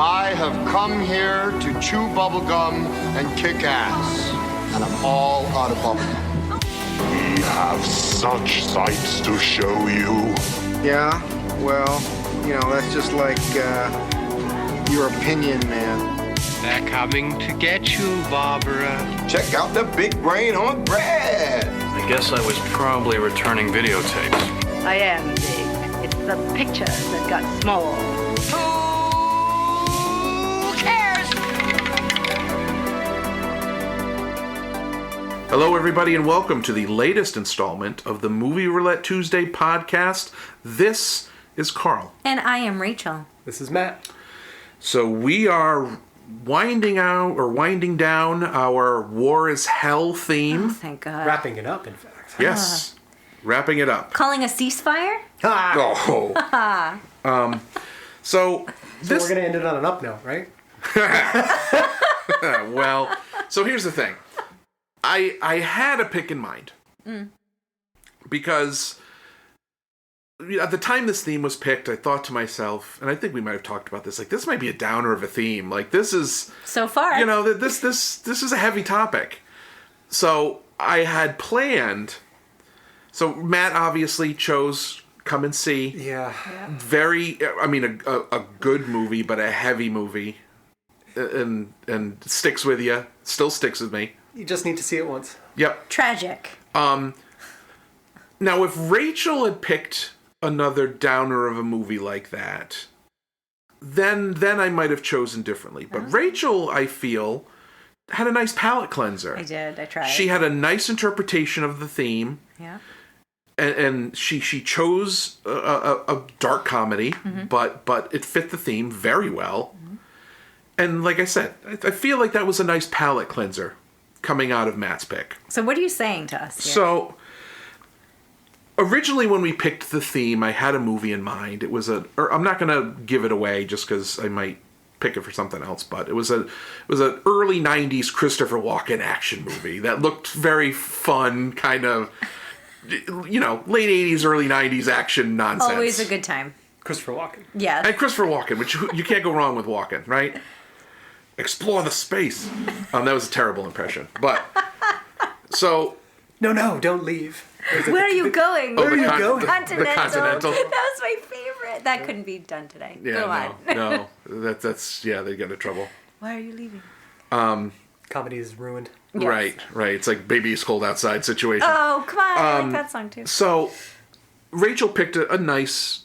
I have come here to chew bubblegum and kick ass. And I'm all out of bubblegum. We have such sights to show you. Yeah, well, you know, that's just like your opinion, man. They're coming to get you, Barbara. Check out the big brain on Brad. I guess I was probably returning videotapes. I am big. It's the picture that got small. Who cares? Hello, everybody, and welcome to the latest installment of the Movie Roulette Tuesday podcast. This is Carl. And I am Rachel. This is Matt. So we are winding down our War is Hell theme. Oh, thank God. Wrapping it up, in fact. Yes, wrapping it up. Calling a ceasefire? Oh. So we're going to end it on an up note, right? Well, so here's the thing. I had a pick in mind. Because at the time this theme was picked, I thought to myself, and I think we might have talked about this, like, this might be a downer of a theme. Like, this is... So far. You know, this is a heavy topic. So I had planned... So Matt obviously chose Come and See. Yeah. A good movie, but a heavy movie. And sticks with you. Still sticks with me. You just need to see it once. Yep. Tragic. Now, if Rachel had picked another downer of a movie like that, then I might have chosen differently. But Rachel, I feel, had a nice palate cleanser. I did. I tried. She had a nice interpretation of the theme. Yeah. And she chose a dark comedy, but it fit the theme very well. And like I said, I feel like that was a nice palate cleanser coming out of Matt's pick. So what are you saying to us here? So, originally when we picked the theme, I had a movie in mind. It was I'm not going to give it away just because I might pick it for something else, but it was an early 90s Christopher Walken action movie that looked very fun, kind of, you know, late 80s, early 90s action nonsense. Always a good time. Christopher Walken. Yeah. And Christopher Walken, which you can't go wrong with Walken, right? Explore the space. That was a terrible impression. But, so... No, don't leave. Where are you going? Oh, the Continental. Continental. That was my favorite. That couldn't be done today. Yeah, Go on. no. That's they get into trouble. Why are you leaving? Comedy is ruined. Yes. Right. It's like Baby It's Cold Outside situation. Oh, come on. I like that song too. So, Rachel picked a nice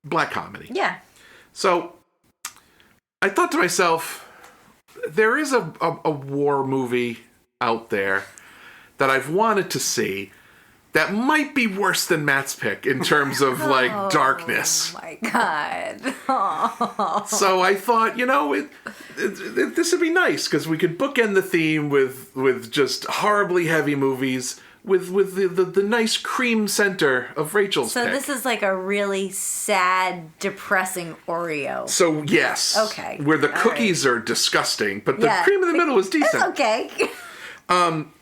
black comedy. Yeah. So, I thought to myself, there is a war movie out there that I've wanted to see that might be worse than Matt's pick in terms of, like, darkness. Oh, my God. Oh. So I thought, you know, this would be nice, because we could bookend the theme with just horribly heavy movies with the nice cream center of Rachel's pick. So this is like a really sad, depressing Oreo. So, yes. Okay. Where the cookies are disgusting, but the cream in the middle is decent. It's okay.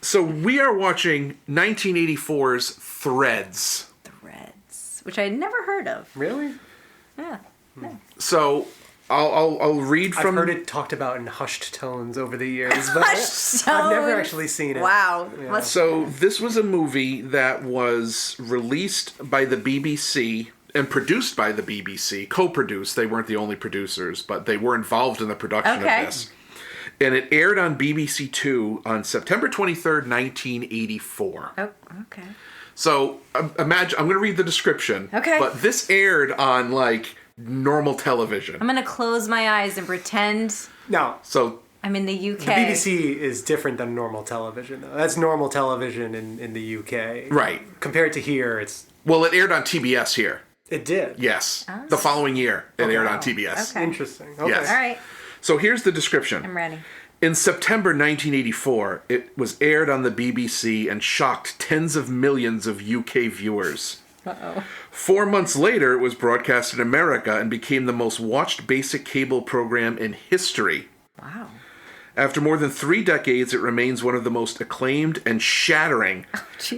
So we are watching 1984's Threads. Which I had never heard of. Really? Yeah. No. So I'll read from... I've heard it talked about in hushed tones over the years, but Hushed I've never tones? actually seen it. Wow. Yeah. So this was a movie that was released by the BBC and produced by the BBC, co-produced. They weren't the only producers, but they were involved in the production of this. And it aired on BBC Two on September 23rd, 1984. Oh, okay. So imagine, I'm going to read the description. Okay. But this aired on, like, normal television. I'm going to close my eyes and pretend No. So I'm in the UK. The BBC is different than normal television, though. That's normal television in the UK. Right. Compared to here, it's... Well, it aired on TBS here. It did? Yes. The following year, it aired on TBS. Okay. Interesting. Okay. Yes. All right. So here's the description. I'm ready. In September 1984, it was aired on the BBC and shocked tens of millions of UK viewers. Uh-oh. 4 months later, it was broadcast in America and became the most watched basic cable program in history. Wow. After more than 3 decades, it remains one of the most acclaimed and shattering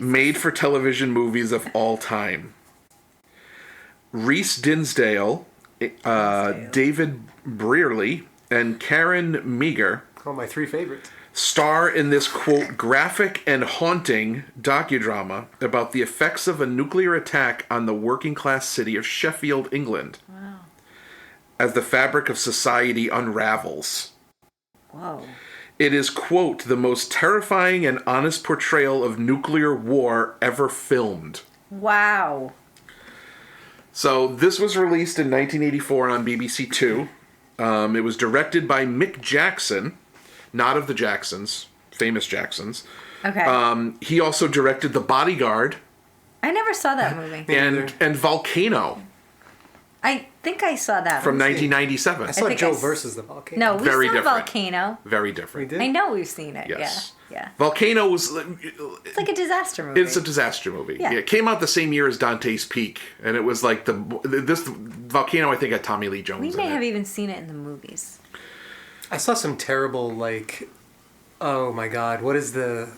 made-for-television movies of all time. Rhys Dinsdale David Brearley and Karen Meager Oh, my three favorites. star in this, quote, graphic and haunting docudrama about the effects of a nuclear attack on the working class city of Sheffield, England. Wow. As the fabric of society unravels. Whoa. It is, quote, the most terrifying and honest portrayal of nuclear war ever filmed. Wow. So this was released in 1984 on BBC Two. It was directed by Mick Jackson, not of the Jacksons, famous Jacksons. Okay. He also directed The Bodyguard I never saw that movie. and Volcano I think I saw that from one. 1997. I saw think Joe I s- versus the Volcano. No, we Very saw different. Volcano. Very different. We did? I know we've seen it. Yes. Yeah. Volcano was... It's like a disaster movie. It's a disaster movie. Yeah. It came out the same year as Dante's Peak, and it was like this Volcano. I think had Tommy Lee Jones. We in may it. have even seen it in the movies. I saw some terrible, like, oh my god, what is that?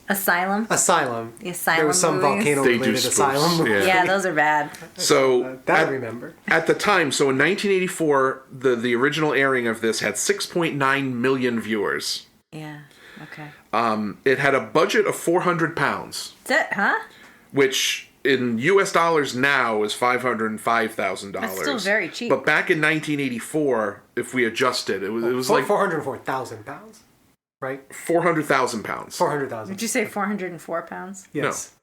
Asylum. Asylum. The Asylum There was some movies. They do volcano-related spoofs, Asylum movie. yeah. Yeah, those are bad. So That I at, remember. at the time, so in 1984, the original airing of this had 6.9 million viewers. Yeah. Okay. It had a budget of £400, Is that, huh? which in US dollars now is $505,000. That's still very cheap. But back in 1984, if we adjust it, it was like 404,000 pounds, right? £400,000. 400,000. Did you say 404 pounds? Yes.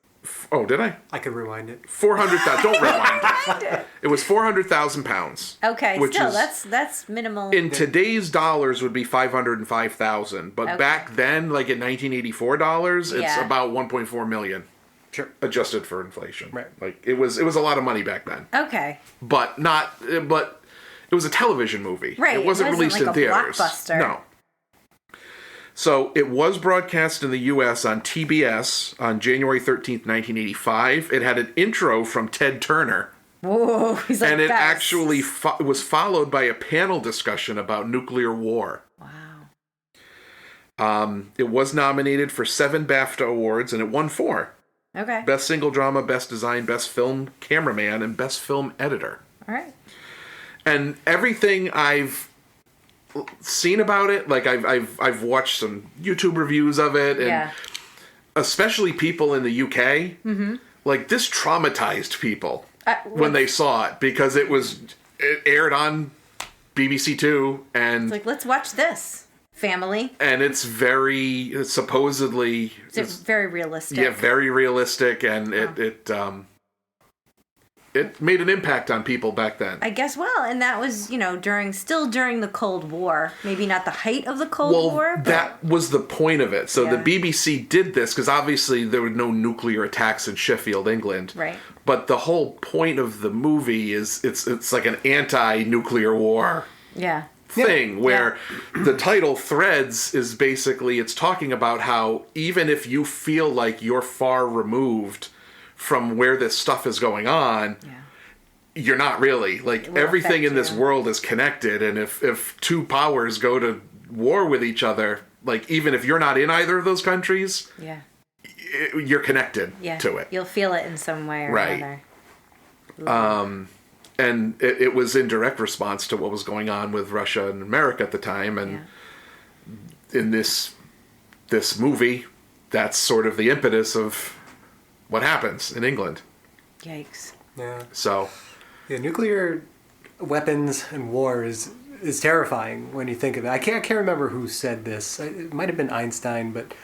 Oh, did I? I could rewind it. 400,000. Don't rewind it. It was £400,000. Okay, Which still, is- that's minimal. In today's dollars would be 505,000, but Okay. back then, like in 1984 dollars, it's Yeah. about 1.4 million, Sure. adjusted for inflation. Right. Like it was a lot of money back then, Okay. but it was a television movie. Right, It wasn't it wasn't released like in a theaters. blockbuster. No. So it was broadcast in the U.S. on TBS on January 13th, 1985. It had an intro from Ted Turner. Whoa, he's like And it "Guys." actually was followed by a panel discussion about nuclear war. Wow. It was nominated for 7 BAFTA awards, and it won 4. Okay. Best Single Drama, Best Design, Best Film Cameraman, and Best Film Editor. All right. And everything I've seen about it, like I've watched some YouTube reviews of it, and Yeah. especially people in the UK, like this traumatized people when they saw it, because it aired on BBC Two, and It's like, let's watch this, family. and it's supposedly It's very realistic. yeah, very realistic, and it made an impact on people back then. I guess, well, and that was, still during the Cold War. Maybe not the height of the Cold War, but that was the point of it. So the Yeah. BBC did this because obviously there were no nuclear attacks in Sheffield, England. Right. But the whole point of the movie is it's like an anti-nuclear war yeah. thing where the title Threads is basically it's talking about how even if you feel like you're far removed from where this stuff is going on, you're not really. Like will everything affect in this you. world is connected, and if two powers go to war with each other, like even if you're not in either of those countries, Yeah. you're connected Yeah. to it. You'll feel it in some way or Right. another. And it was in direct response to what was going on with Russia and America at the time, and in this movie, that's sort of the impetus of what happens in England. Yikes. Yeah. So Yeah, nuclear weapons and war is terrifying when you think of it. I can't remember who said this. It might have been Einstein, but he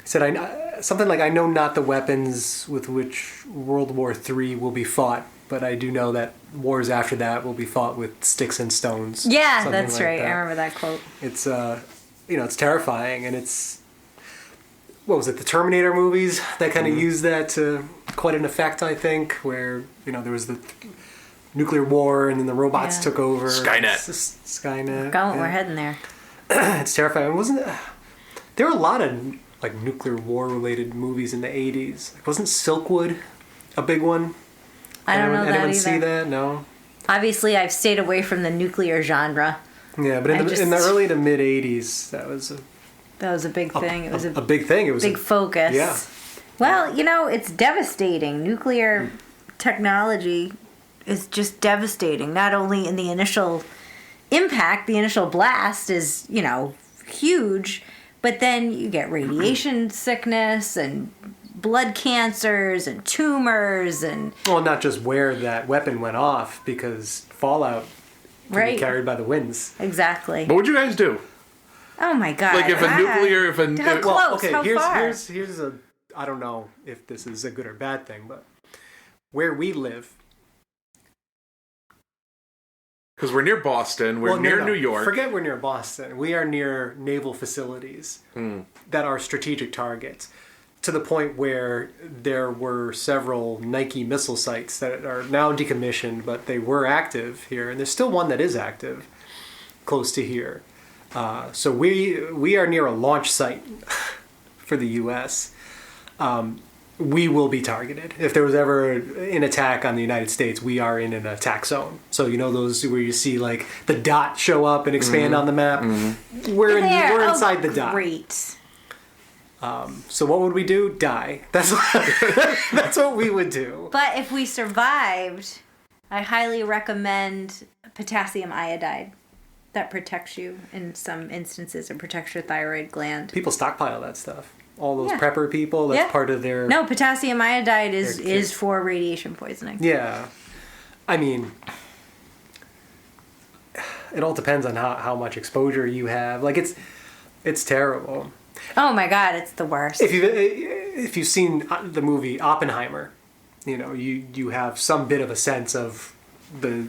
said something like, "I know not the weapons with which World War III will be fought, but I do know that wars after that will be fought with sticks and stones." Yeah, Something that's like right. that. I remember that quote. It's it's terrifying, and it's what was it? The Terminator movies that kind of used that to quite an effect, I think, where there was the nuclear war and then the robots Yeah. took over. Skynet. It's just Skynet. We're heading there. It's terrifying. There were a lot of like nuclear war related movies in the 80s. Wasn't Silkwood a big one? I don't know that Anyone either. see that? No. Obviously, I've stayed away from the nuclear genre. Yeah, but in the early to mid 80s, that was That was a big thing. It was a big thing. It was big focus. Yeah. Well, it's devastating. Nuclear technology is just devastating. Not only in the initial impact, the initial blast is, huge, but then you get radiation sickness and blood cancers and tumors and... Well, not just where that weapon went off, because fallout can be carried by the winds. Exactly. What would you guys do? Oh my God. Like if a nuclear... How close? Okay, How far? here's a... I don't know if this is a good or bad thing, but where we live... Because we're near Boston, we're near New York. Forget we're near Boston. We are near naval facilities that are strategic targets, to the point where there were several Nike missile sites that are now decommissioned, but they were active here, and there's still one that is active close to here. So we are near a launch site for the U.S. We will be targeted. If there was ever an attack on the United States, we are in an attack zone. So those where you see like the dot show up and expand on the map. We're inside the dot. Great. So what would we do? Die. That's what we would do. But if we survived, I highly recommend potassium iodide. That protects you in some instances. It protects your thyroid gland. People stockpile that stuff. All those prepper people, that's part of their... No, potassium iodide is for radiation poisoning. Yeah. I mean, it all depends on how much exposure you have. Like, it's terrible. Oh my God, it's the worst. If you've seen the movie Oppenheimer, you have some bit of a sense of the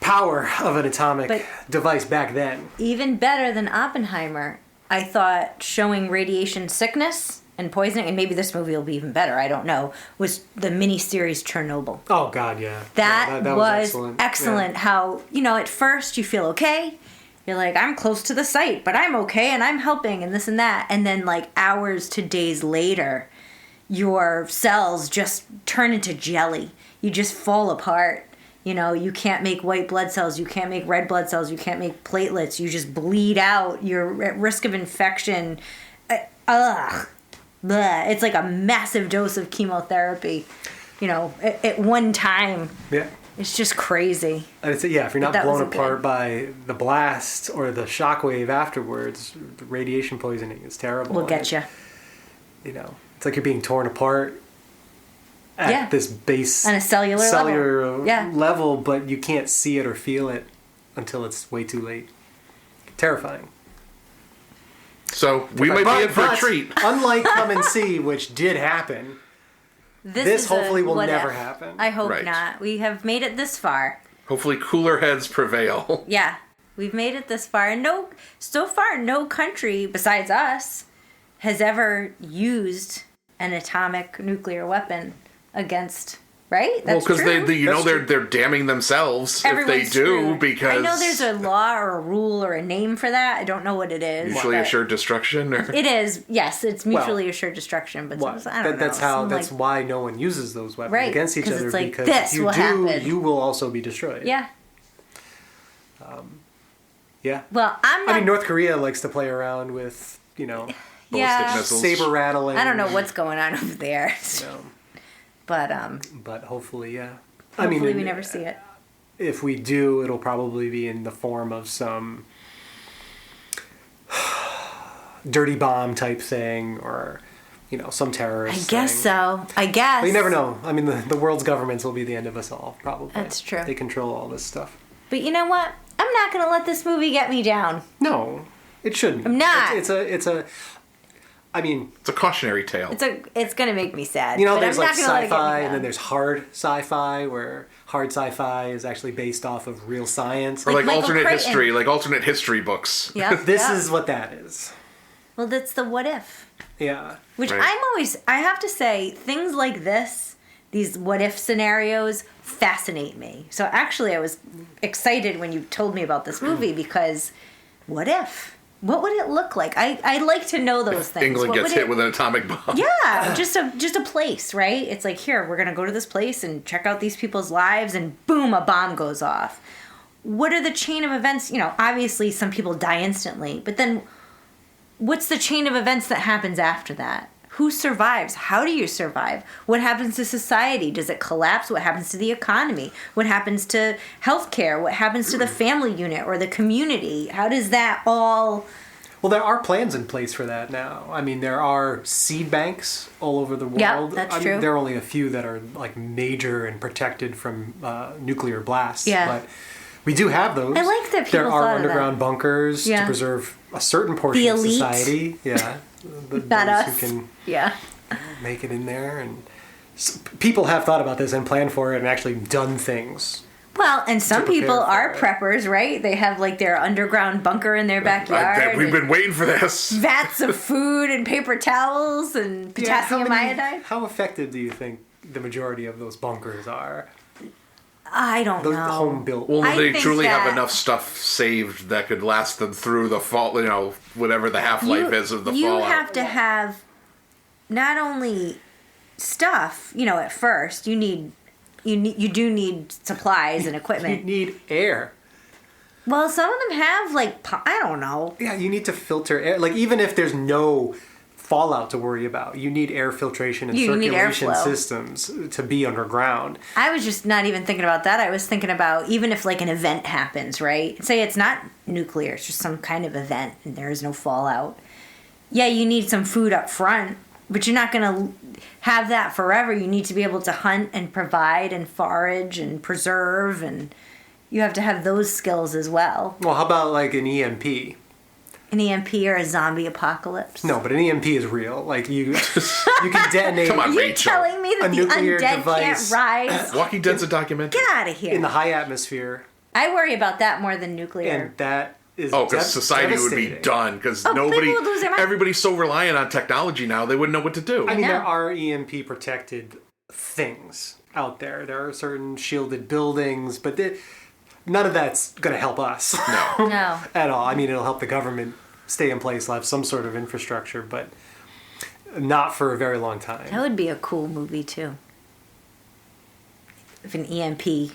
power of an atomic device back then. Even better than Oppenheimer, I thought, showing radiation sickness and poisoning, and maybe this movie will be even better, I don't know, was the miniseries Chernobyl. Oh, God, yeah. That was excellent. Yeah. How, at first you feel okay. You're like, I'm close to the site, but I'm okay, and I'm helping, and this and that. And then, like, hours to days later, your cells just turn into jelly. You just fall apart. You can't make white blood cells. You can't make red blood cells. You can't make platelets. You just bleed out. You're at risk of infection. Ugh. Bleh. It's like a massive dose of chemotherapy, at one time. Yeah. It's just crazy. And if you're not blown apart by the blast or the shockwave afterwards, the radiation poisoning is terrible. Will get you. It's like you're being torn apart at this base on a cellular level, but you can't see it or feel it until it's way too late. Terrifying. So we might be in for a treat. Unlike Come and See, which did happen, this hopefully will never happen. I hope not. We have made it this far. Hopefully cooler heads prevail. Yeah, we've made it this far. And so far, no country besides us has ever used an atomic nuclear weapon against, right? That's because true. they're damning themselves Everyone's if they do, screwed. because I know there's a law or a rule or a name for that. I don't know what it is. Mutually assured destruction, or it is. Yes, it's mutually assured destruction. But I don't know. That's why no one uses those weapons against each other, it's like, because this if you will do, happen. you will also be destroyed. Yeah. Yeah. Well, I mean, North Korea likes to play around with ballistic missiles. saber rattling. I don't know what's going on over there. But hopefully, yeah. Hopefully we never see it. If we do, it'll probably be in the form of some dirty bomb type thing, or some terrorist. I guess so. I guess. But you never know. I mean, the world's governments will be the end of us all, probably. That's true. They control all this stuff. But you know what? I'm not gonna let this movie get me down. No, it shouldn't. I'm not. It's a cautionary tale. It's gonna make me sad. There's like not gonna let it get me sci-fi, and down. then there's hard sci-fi, where hard sci-fi is actually based off of real science. Or like Michael alternate Crichton. history, like alternate history books. Yeah. This is what that is. Well, that's the what if. Yeah. Which Right. I have to say, things like this, these what if scenarios, fascinate me. So actually, I was excited when you told me about this movie, because what if? What would it look like? I like to know those things. England What gets would hit with an atomic bomb. Yeah, just a place, right? It's like, here, we're gonna go to this place and check out these people's lives, and boom, a bomb goes off. What are the chain of events? Obviously some people die instantly, but then what's the chain of events that happens after that? Who survives? How do you survive? What happens to society? Does it collapse? What happens to the economy? What happens to healthcare? What happens to the family unit or the community? How does that all... Well, there are plans in place for that now. I mean, there are seed banks all over the world. Yeah, that's true. There are only a few that are like major and protected from nuclear blasts. Yeah. But we do have those. I like that people There thought are of that. underground bunkers Yeah. to preserve a certain portion The of elite. society. Yeah. Not those us. who can Yeah. make it in there. And people have thought about this and planned for it and actually done things. Well, and some To prepare people for are it. preppers, right? They have like their underground bunker in their backyard. We've been and waiting for this. vats of food and paper towels and potassium iodide. How effective do you think the majority of those bunkers are? I don't Those know. home built. Well, I they think truly that- have enough stuff saved that could last them through the fall, whatever the half-life is of the you fallout. have to have not only stuff, at first you do need supplies and You equipment. need air. Well, some of them have I don't know. Yeah, you need to filter air. Like, even if there's no fallout to worry about, you need air filtration and You need circulation airflow. systems to be underground. I was just not even thinking about that. I was thinking about even if like an event happens, right? Say it's not nuclear, it's just some kind of event and there is no fallout. Yeah, you need some food up front, but you're not going to have that forever. You need to be able to hunt and provide and forage and preserve, and you have to have those skills as well. Well, how about like an EMP? An EMP or a zombie apocalypse. No, but an EMP is real. Like, you can detonate Come on, Are you Rachel. telling me that A the nuclear undead device. can't rise? Walking Dead's a documentary. Get out of here. in the high atmosphere, I worry about that more than nuclear. and that is Oh, because society would be devastating. done. Because Oh, people nobody, would lose their mind. everybody's so reliant on technology now, they wouldn't know what to do. I mean, know. there are EMP protected things out there. There are certain shielded buildings, but none of that's going to help us No. at all. I mean, it'll help the government stay in place, have some sort of infrastructure, but not for a very long time. That would be a cool movie too. If an EMP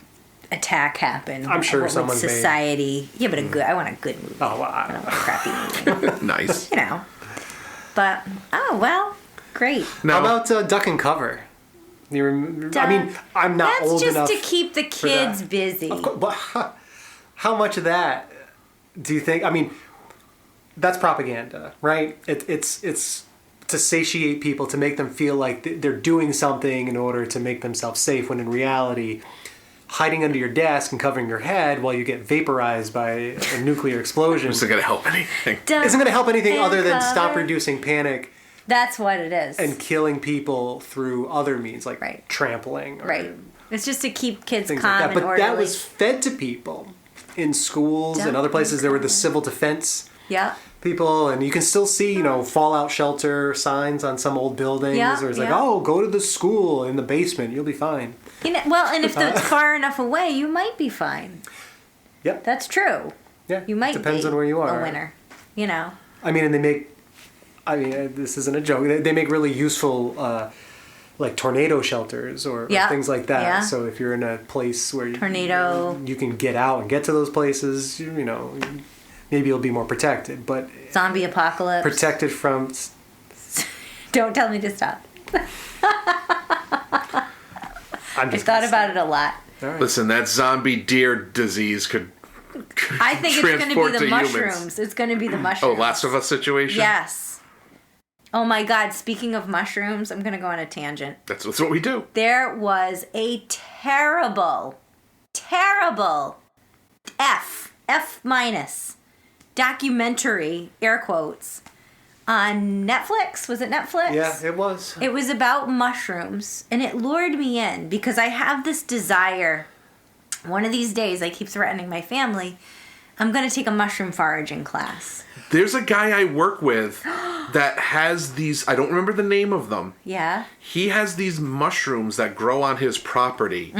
attack happened, I'm sure what would someone's made- society. Yeah, but I want a good movie. Oh, well, I don't want a crappy movie. Nice. But great. Now, How about Duck and Cover? I mean, I'm not That's old just enough. to keep the for that. kids busy. But how much of that do you think? I mean, that's propaganda, right? It's to satiate people, to make them feel like they're doing something in order to make themselves safe, when in reality, hiding under your desk and covering your head while you get vaporized by a nuclear explosion isn't going to help anything. isn't going to help anything And other than stop cover. reducing panic That's what it is. and killing people through other means, like Right. trampling. Or Right. It's just to keep kids things calm like that. and But orderly. that was fed to people in schools and other places. There were the civil defense Yeah. people, and you can still see, fallout shelter signs on some old buildings. Yeah, Or it's like, yeah. oh, go to the school in the basement, you'll be fine. And if it's far enough away, you might be fine. Yep. That's true. Yeah. You might Depends be on where you are. a winner. I mean, and they make. I mean, this isn't a joke. They make really useful, like tornado shelters or Yeah, things like that. yeah. So if you're in a place where Tornado. you can get out and get to those places, maybe you'll be more protected. But Zombie apocalypse. protected from. Don't tell me to stop. I'm I just thought gonna about it a lot. All right. Listen, that zombie deer disease could I think it's going to transport be the to mushrooms. humans. It's going to be the Oh, mushrooms. Last of Us situation? Yes. Oh my God. Speaking of mushrooms, I'm going to go on a tangent. That's what we do. There was a terrible F minus documentary, air quotes, on Netflix. Was it Netflix? Yeah, it was. It was about mushrooms, and it lured me in because I have this desire. One of these days, I keep threatening my family, I'm going to take a mushroom foraging class. There's a guy I work with that has these, I don't remember the name of them. Yeah? He has these mushrooms that grow on his property.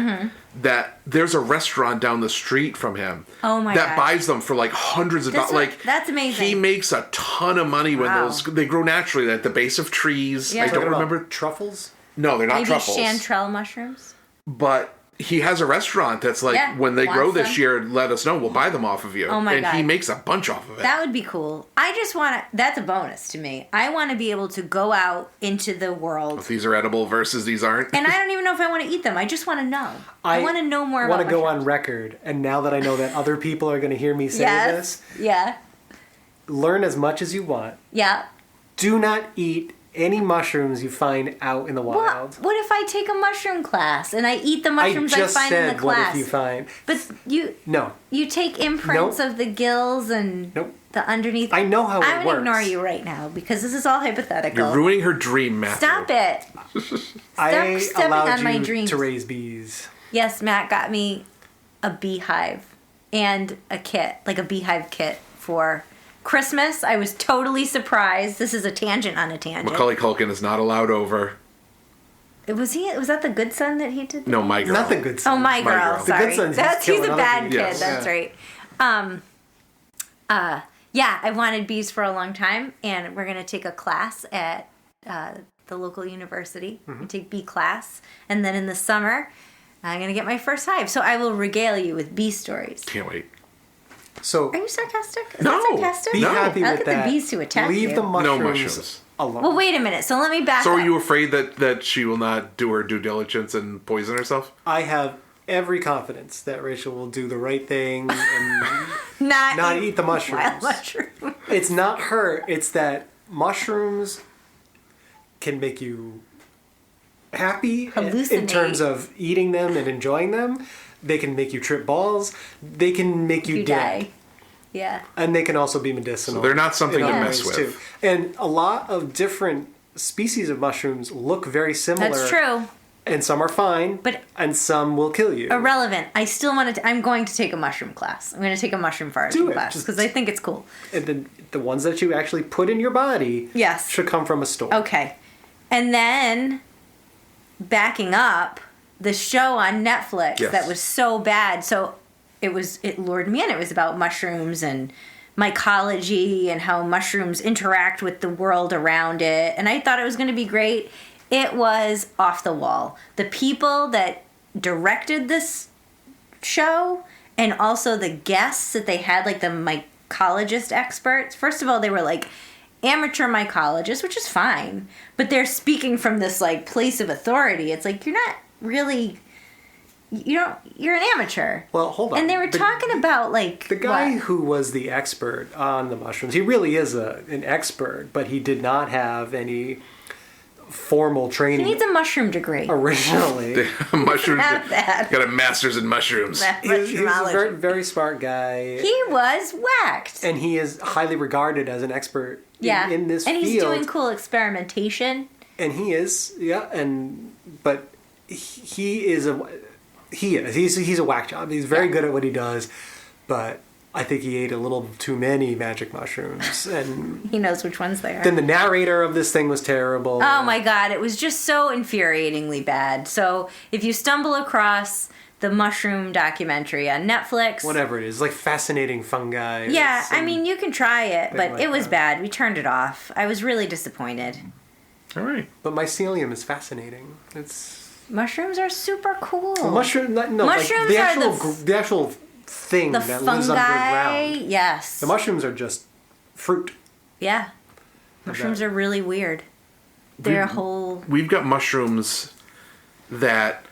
That there's a restaurant down the street from him. Oh my that gosh. buys them for like hundreds of That's dollars. what- Like that's amazing. He makes a ton of money when Wow. they grow naturally at the base of trees. Yeah. I don't Talking about remember. truffles. No, they're not Maybe truffles. chanterelle mushrooms? But he has a restaurant that's like, Yeah, when they wants grow this them. year, let us know. We'll buy them off of you. Oh my and he God. makes a bunch off of it. That would be cool. I just want to, that's a bonus to me. I want to be able to go out into the world. If these are edible versus these aren't. And I don't even know if I want to eat them. I just want to know. I want to know more about want to go mushrooms. on record, and now that I know that other people are going to hear me say Yes. this, Yeah. learn as much as you want. Yeah. Do not eat any mushrooms you find out in the wild. What if I take a mushroom class and I eat the mushrooms I, just find said in the class? what if you find. But No. you take imprints Nope. of the gills and Nope. the underneath. I know how it I'm gonna works. ignore you right now because this is all hypothetical. You're ruining her dream, Matthew. Stop it. I stepping allowed on you my dreams. to raise bees. Yes, Matt got me a beehive and a kit, like a beehive kit for Christmas. I was totally surprised. This is a tangent on a tangent. Macaulay Culkin is not allowed over. Was that the good son that he did? No, My Girl. Not the good Oh, son. My Girl. Girl. The Sorry. Good Son's He's killing a other bad people. kid. Yes. That's right. Yeah, I wanted bees for a long time, and we're gonna take a class at the local university. Mm-hmm. We take bee class, and then in the summer, I'm gonna get my first hive. So I will regale you with bee stories. Can't wait. So Are you sarcastic? Is No. that sarcastic? be No. happy I'll with get the that. bees to attack Leave you. the No mushrooms, mushrooms. alone. Well, wait a minute. So let me back So up. are you afraid that she will not do her due diligence and poison herself? I have every confidence that Rachel will do the right thing and not eat the mushrooms. wild mushroom. It's not her. It's that mushrooms can make you happy in Hallucinate. terms of eating them and enjoying them. They can make you trip balls. They can make you, You dead. die. Yeah. And they can also be medicinal. So they're not something in to other mess ways, with. too. And a lot of different species of mushrooms look very similar. That's true. And some are fine, But- and some will kill you. Irrelevant. I still want to. I'm going to take a mushroom class. I'm going to take a mushroom foraging Do it. class Just- because I think it's cool. And the ones that you actually put in your body Yes. should come from a store. Okay. And then backing up, the show on Netflix Yes. that was so bad. So it lured me in. It was about mushrooms and mycology and how mushrooms interact with the world around it. And I thought it was going to be great. It was off the wall. The people that directed this show and also the guests that they had, like the mycologist experts. First of all, they were like amateur mycologists, which is fine, but they're speaking from this like place of authority. It's like you're not really, you're an amateur. Well, hold on. And they were talking about like The guy what? who was the expert on the mushrooms, he really is an expert, but he did not have any formal He training needs a mushroom degree. originally. Mushrooms. Have that. Got a master's in mushrooms. He's a Mushroomology. very, very smart guy. He was whacked. And he is highly regarded as an expert Yeah. in this and field. he's doing cool experimentation. And he is, but he's a whack job. He's very good at what he does, but I think he ate a little too many magic mushrooms. And He knows which ones they are. then the narrator of this thing was terrible. Oh my god, it was just so infuriatingly bad. So if you stumble across the mushroom documentary on Netflix, Whatever it is, like fascinating fungi. yeah, Some I mean you can try it, thing but like it was that. bad. We turned it off. I was really disappointed. All right. But mycelium is fascinating. It's Mushrooms are super cool. mushroom. No, Mushrooms like the are actual the the actual thing the that fungi, lives underground. yes. The mushrooms are just fruit. Yeah. Mushrooms are really weird. They're a whole We've got mushrooms that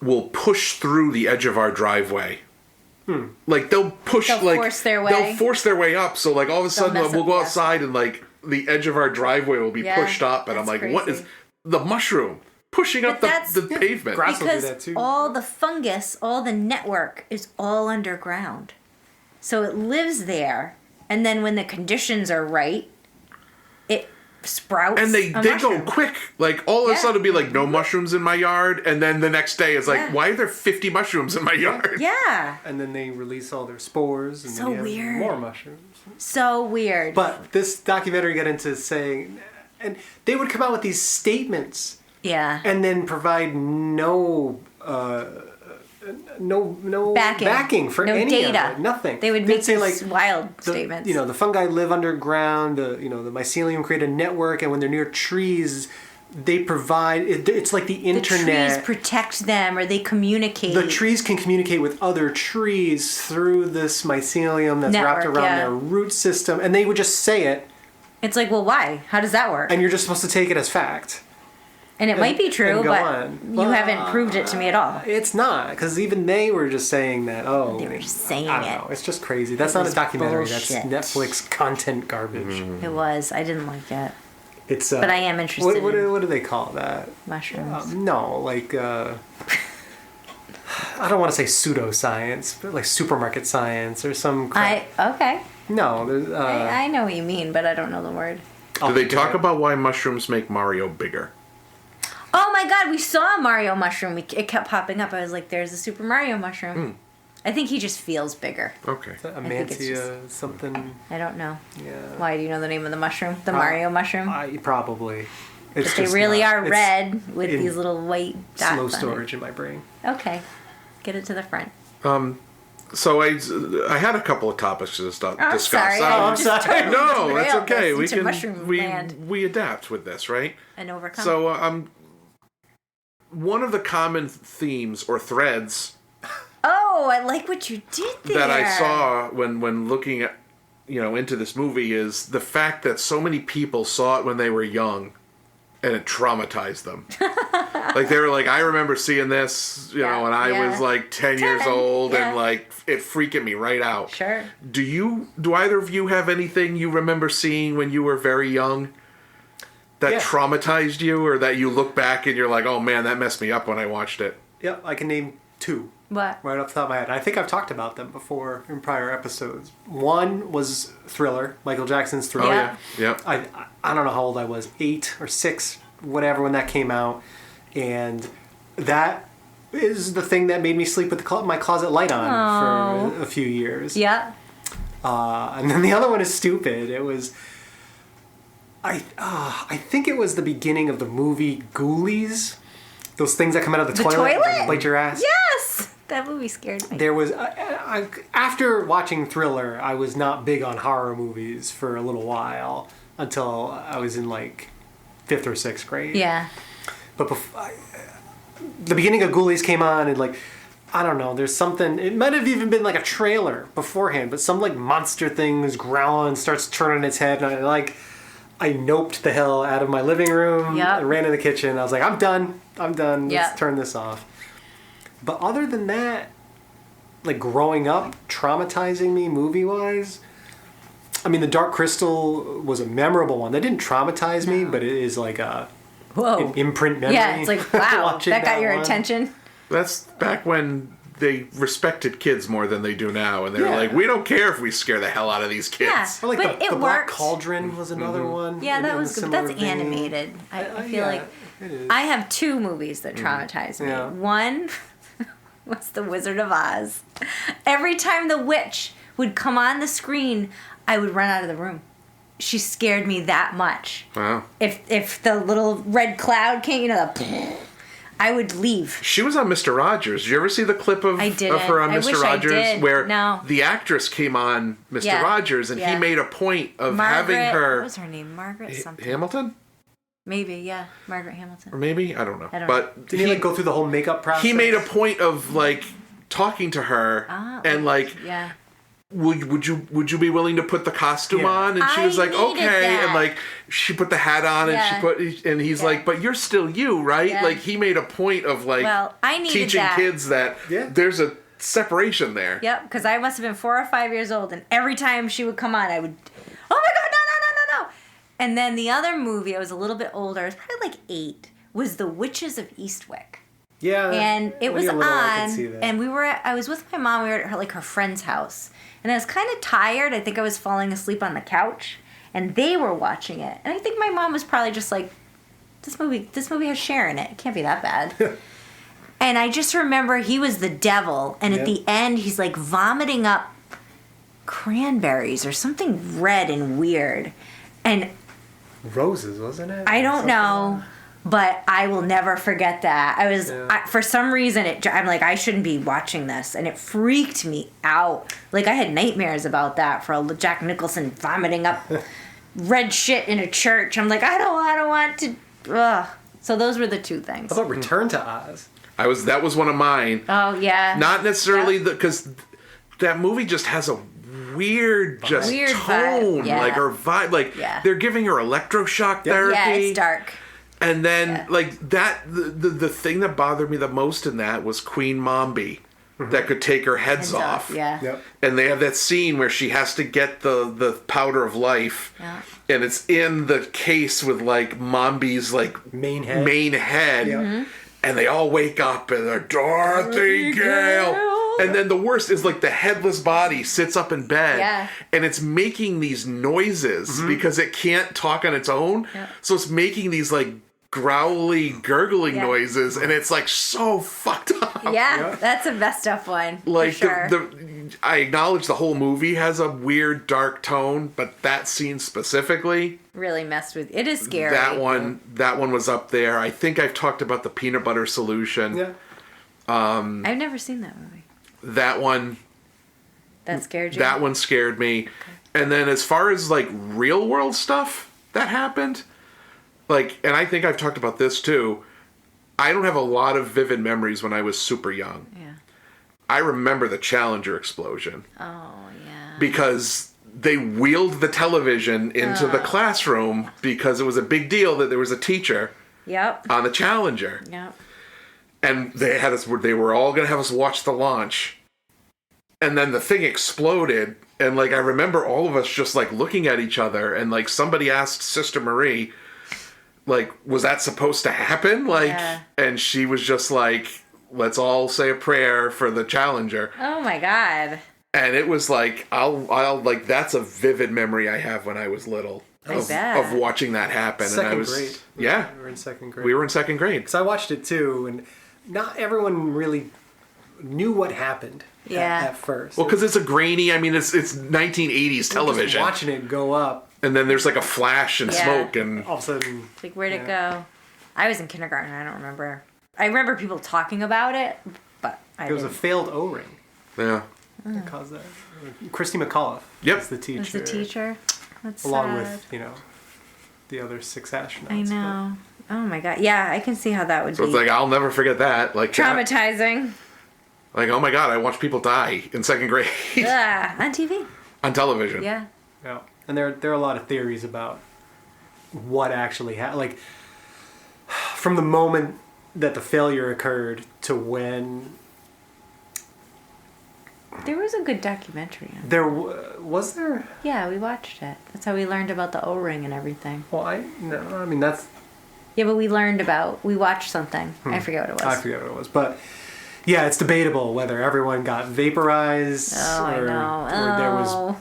will push through the edge of our driveway. Like they'll push, They'll like force their way. They'll force their way up. So like all of a sudden mess we'll up go the outside and like the edge of our driveway will be Yeah, pushed up, and I'm that's like, what is crazy. the mushroom pushing up But that's- the pavement? Grass will do because that too. all the fungus, all the network is all underground. So it lives there, and then when the conditions are right, it sprouts. And they a go mushroom. quick. Like all of a Yeah. sudden it'll be like no mushrooms in my yard, and then the next day it's like, Yeah. why are there 50 mushrooms in my yard? Yeah, And then they release all their spores, and So then you have weird. more mushrooms. so weird. But this documentary got into saying, and they would come out with these statements yeah, and then provide no backing for no any data. of it. Nothing. They would They'd make say these wild the, statements. You know, the fungi live underground. The mycelium create a network, and when they're near trees, they provide. It's like the The internet. trees protect them, or they communicate. The trees can communicate with other trees through this mycelium that's wrapped Network, around yeah. their root system, and they would just say it, It's like, well, why? How does that work? and you're just supposed to take it as fact. And it might be true, and go but on. you Well, haven't proved it to me at all. It's not, because even they were just saying that. Oh, They were just saying I don't it. know. It's just crazy. That's It not a was documentary. bullshit. That's Netflix content garbage. It was. I didn't like it. It's. But I am interested What in- do they call that? Mushrooms. No, like. I don't want to say pseudoscience, but like supermarket science or some. Okay. No, there's. I know what you mean, but I don't know the word. Do they talk about why mushrooms make Mario bigger? Oh my god, we saw a Mario mushroom. It kept popping up. I was like, there's a Super Mario mushroom. I think he just feels bigger. Okay. think it's Amantia something. I don't know. Yeah. Why do you know the name of the mushroom? The Mario mushroom? Probably. But they really are it's red with in these little white dots Slow on storage in my brain. it. Okay. Get it to the front. So I had a couple of topics to discuss. I'm sorry. I'm sorry. Totally No, that's derailed okay. this We into mushroom can land we adapt with this, right? and overcome. So one of the common themes or threads Oh, I like what you did there. that I saw when looking at into this movie is the fact that so many people saw it when they were young and it traumatized them. Like they were like, I remember seeing this, when I was like 10 years 10, old yeah. and like it freaking me right out. Sure. Do either of you have anything you remember seeing when you were very young that Yeah. traumatized you, or that you look back and you're like, oh man, that messed me up when I watched it? Yep, I can name two What? right off the top of my head. I think I've talked about them before in prior episodes. One was Thriller, Michael Jackson's Thriller. Yeah. Yep. I don't know how old I was, 8 or 6, whatever, when that came out. And that is the thing that made me sleep with my closet light on for a few years. Yeah. And then the other one is stupid. It was... I think it was the beginning of the movie Ghoulies. Those things that come out of the toilet and bite your ass. Yes! That movie scared me. There was after watching Thriller, I was not big on horror movies for a little while until I was in like 5th or 6th grade. Yeah. But the beginning of Ghoulies came on, and like, I don't know, there's something. It might have even been like a trailer beforehand, but some like monster thing is growling, starts turning its head, and I noped the hell out of my living room. Yep. And ran in the kitchen. I was like, I'm done. Yep. Let's turn this off. But other than that, like growing up, traumatizing me movie-wise, I mean, The Dark Crystal was a memorable one. That didn't traumatize me, but it is like a Whoa. imprint memory. Yeah, it's like, wow, watching that got your one. attention. That's back when they respected kids more than they do now, and they were Yeah. like, we don't care if we scare the hell out of these kids. Yeah. Or like But the it Black worked. Cauldron was another one. Yeah, that in a was good. similar That's vein. animated. I feel yeah, like it is. I have 2 movies that traumatize me. Yeah. One was The Wizard of Oz. Every time the witch would come on the screen, I would run out of the room. She scared me that much. Wow. If the little red cloud came, I would leave. She was on Mr. Rogers. Did you ever see the clip of I didn't. her on I Mr. wish I Rogers did. where No. the actress came on Mr. Yeah. Rogers and he Yeah. made a point of Margaret, having her what was her name? Margaret something. Hamilton? Maybe, yeah. Margaret Hamilton. Or maybe? I don't know. I don't but Did he like go through the whole makeup process? he made a point of like talking to her and like Yeah. would you be willing to put the costume Yeah. on? And she I was like, needed okay. that. And like she put the hat on Yeah. and he's Yeah. like, but you're still you, right? Yeah. Like he made a point of like Well, I needed teaching that. kids that Yeah. there's a separation there. Yep, because I must have been 4 or 5 years old, and every time she would come on, I would, oh my god, no. And then the other movie, I was a little bit older, I was probably like 8, was The Witches of Eastwick. Yeah. And it when was you're little, I can on, see that. and I was with my mom, we were at her friend's house, and I was kind of tired, I think I was falling asleep on the couch, and they were watching it, and I think my mom was probably just like, this movie has Cher in it, it can't be that bad. And I just remember he was the devil, and at the end, he's like vomiting up cranberries or something red and weird. And Roses, wasn't it? I don't know, but I will never forget that. For some reason, I'm like, I shouldn't be watching this. And it freaked me out. Like, I had nightmares about that for Jack Nicholson vomiting up red shit in a church. I'm like, I don't want to. Ugh. So those were the two things. How about Return to Oz? That was one of mine. Oh yeah. Not necessarily because that movie just has a weird just Weird tone, vibe, yeah. like her vibe, like Yeah. they're giving her electroshock therapy. Yeah, it's dark. And then like that, the thing that bothered me the most in that was Queen Mombi, that could take her heads off. Yeah. Yep. And they have that scene where she has to get the powder of life, Yeah. and it's in the case with like Mombi's like Main head. head, Mm-hmm. and they all wake up and they're Dorothy Gale. And then the worst is like the headless body sits up in bed, Yeah. and it's making these noises because it can't talk on its own, Yeah. so it's making these like growly, gurgling Yeah. noises, and it's like so fucked up. Yeah, that's a messed up one. Like for sure. I acknowledge the whole movie has a weird dark tone, but that scene specifically, really messed with. It is scary. that one was up there. I think I've talked about the peanut butter solution. Yeah. I've never seen that movie. That one That scared you. That one scared me. And then as far as like real world stuff that happened, like, and I think I've talked about this too, I don't have a lot of vivid memories when I was super young. Yeah. I remember the Challenger explosion Oh yeah. because they wheeled the television into the classroom because it was a big deal that there was a teacher Yep. on the Challenger. Yep. And they were all going to have us watch the launch. And then the thing exploded. And like, I remember all of us just like looking at each other, and like somebody asked Sister Marie, like, was that supposed to happen? Like, Yeah. and she was just like, let's all say a prayer for the Challenger. Oh my god. And it was like, I'll like, that's a vivid memory I have when I was little. I bet. Of watching that happen. Second and I was, grade. Yeah. We were in second grade. We were in second grade. Because I watched it too, and not everyone really knew what happened Yeah. at first. Well, because it's a grainy, I mean, it's 1980s Just television. watching it go up, And then there's like a flash and Yeah. smoke, and all of a sudden, Like, where'd it go? I was in kindergarten. I don't remember. I remember people talking about it, but I it was a didn't. failed O-ring yeah. that caused that. Christy McAuliffe Yep. is the teacher. Was the teacher? That's Along sad. with, the other 6 astronauts. I know. Oh my god. Yeah, I can see how that would So be it's like, I'll never forget that. Like, traumatizing. like, oh my God, I watched people die in second grade Ugh, on TV. on television. Yeah. Yeah. And there are a lot of theories about what actually happened. Like, from the moment that the failure occurred to when There was a good documentary on it. there was there. Yeah, we watched it. That's how we learned about the O-ring and everything. Well, I mean that's. Yeah, but we watched something. I forget what it was. I forget what it was, but yeah, it's debatable whether everyone got vaporized Oh, I or know. there was Oh.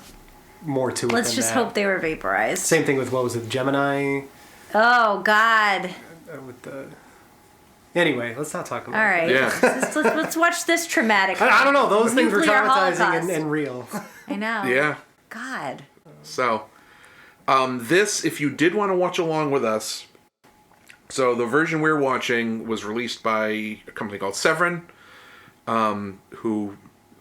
more to it. Let's than just that. hope they were vaporized. Same thing with what was it, Gemini? Oh God. With the. Anyway, let's not talk about. All right. Yeah. Let's watch this traumatic. I don't know. Those things were Nuclear traumatizing holocaust. and real. I know. Yeah. God. So, this, if you did want to watch along with us, so the version we're watching was released by a company called Severin, who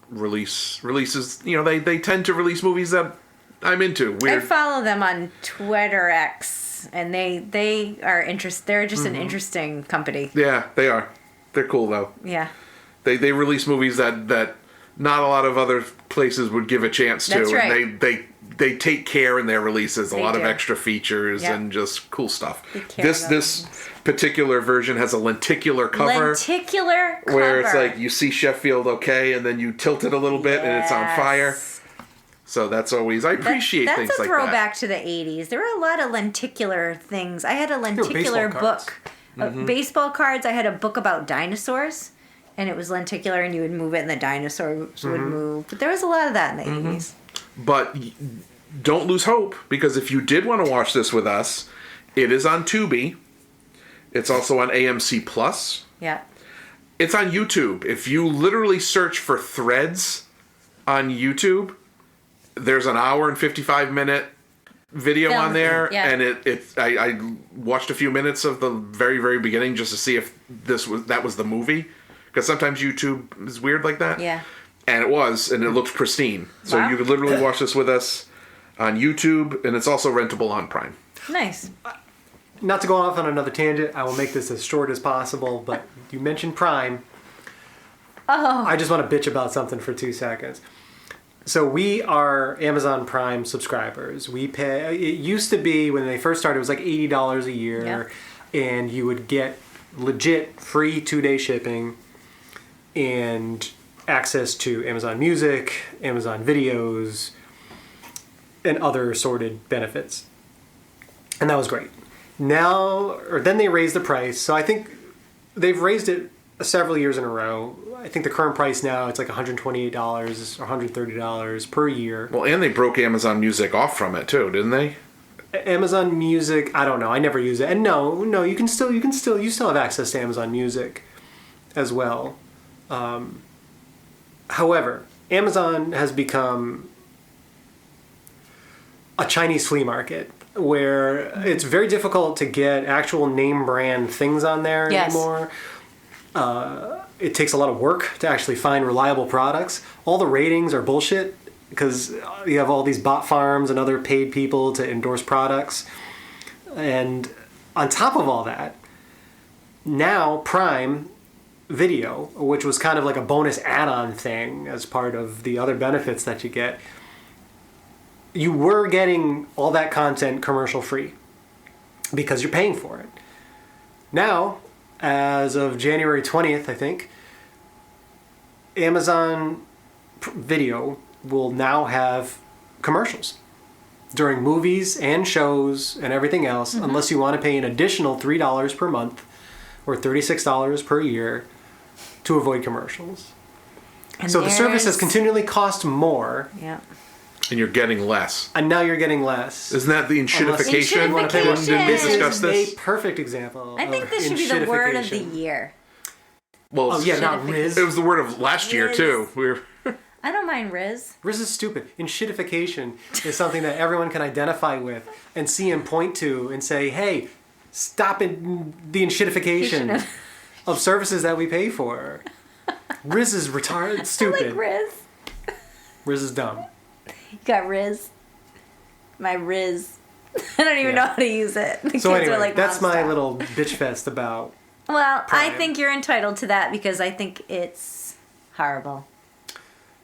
releases, they tend to release movies that I'm into. I follow them on Twitter X, and they are interested. They're just an interesting company. Yeah, they are. They're cool though. Yeah. They release movies that not a lot of other places would give a chance to. That's right. And they take care in their releases, a They lot of do. extra features Yep. and just cool stuff. They care This about this particular version has a lenticular cover. Lenticular cover. Where it's like you see Sheffield okay, and then you tilt it a little bit and it's on fire. Yes. So that's always, I appreciate That's things a like throwback to the 80s. There were a lot of lenticular things. I had a lenticular baseball cards. book. Baseball cards. I had a book about dinosaurs, and it was lenticular, and you would move it, and the dinosaurs would move. But there was a lot of that in the 80s. that. But don't lose hope, because if you did want to watch this with us, it is on Tubi. It's also on AMC Plus. Yeah. It's on YouTube. If you literally search for Threads on YouTube, there's an hour and 55-minute video Film, on there, yeah. and I watched a few minutes of the very, very beginning just to see if that was the movie, because sometimes YouTube is weird like that. Yeah. And it was, and it looked pristine. So Wow. you could literally watch this with us on YouTube, and it's also rentable on Prime. Nice. not to go off on another tangent, I will make this as short as possible, but you mentioned Prime. Oh. I just want to bitch about something for 2 seconds. So we are Amazon Prime subscribers. We pay, it used to be when they first started, it was like $80 a year, and you would get legit free 2-day shipping and access to Amazon Music, Amazon Videos, and other assorted benefits. And that was great. Then they raised the price. So I think they've raised it several years in a row. I think the current price now, it's like $128 or $130 per year. Well, and they broke Amazon Music off from it too, didn't they? Amazon Music, I don't know. I never use it. And no, you still have access to Amazon Music as well. However, Amazon has become a Chinese flea market where it's very difficult to get actual name brand things on there anymore. It takes a lot of work to actually find reliable products. All the ratings are bullshit because you have all these bot farms and other paid people to endorse products. And on top of all that, now Prime Video, which was kind of like a bonus add-on thing as part of the other benefits that you get, you were getting all that content commercial free because you're paying for it. Now, as of January 20th, I think, Amazon Video will now have commercials during movies and shows and everything else, unless you want to pay an additional $3 per month or $36 per year to avoid commercials. And so the service has continually cost more. Yeah. And you're getting less. And now you're getting less. Isn't that the inshitification? Inshitification. Didn't we discuss This is this? a perfect example. I think this should be the word of the year. Well, not Riz. It was the word of last year too. I don't mind Riz. Riz is stupid. Inshitification is something that everyone can identify with and see and point to and say, hey, stop the inshitification of services that we pay for. Riz is retarded, stupid. I like Riz. Riz is dumb. You got Riz. My Riz. I don't even know how to use it. The So kids anyway, are like, that's "Mom, my stop." little bitch fest about. Well, I Prime. think you're entitled to that because I think it's horrible.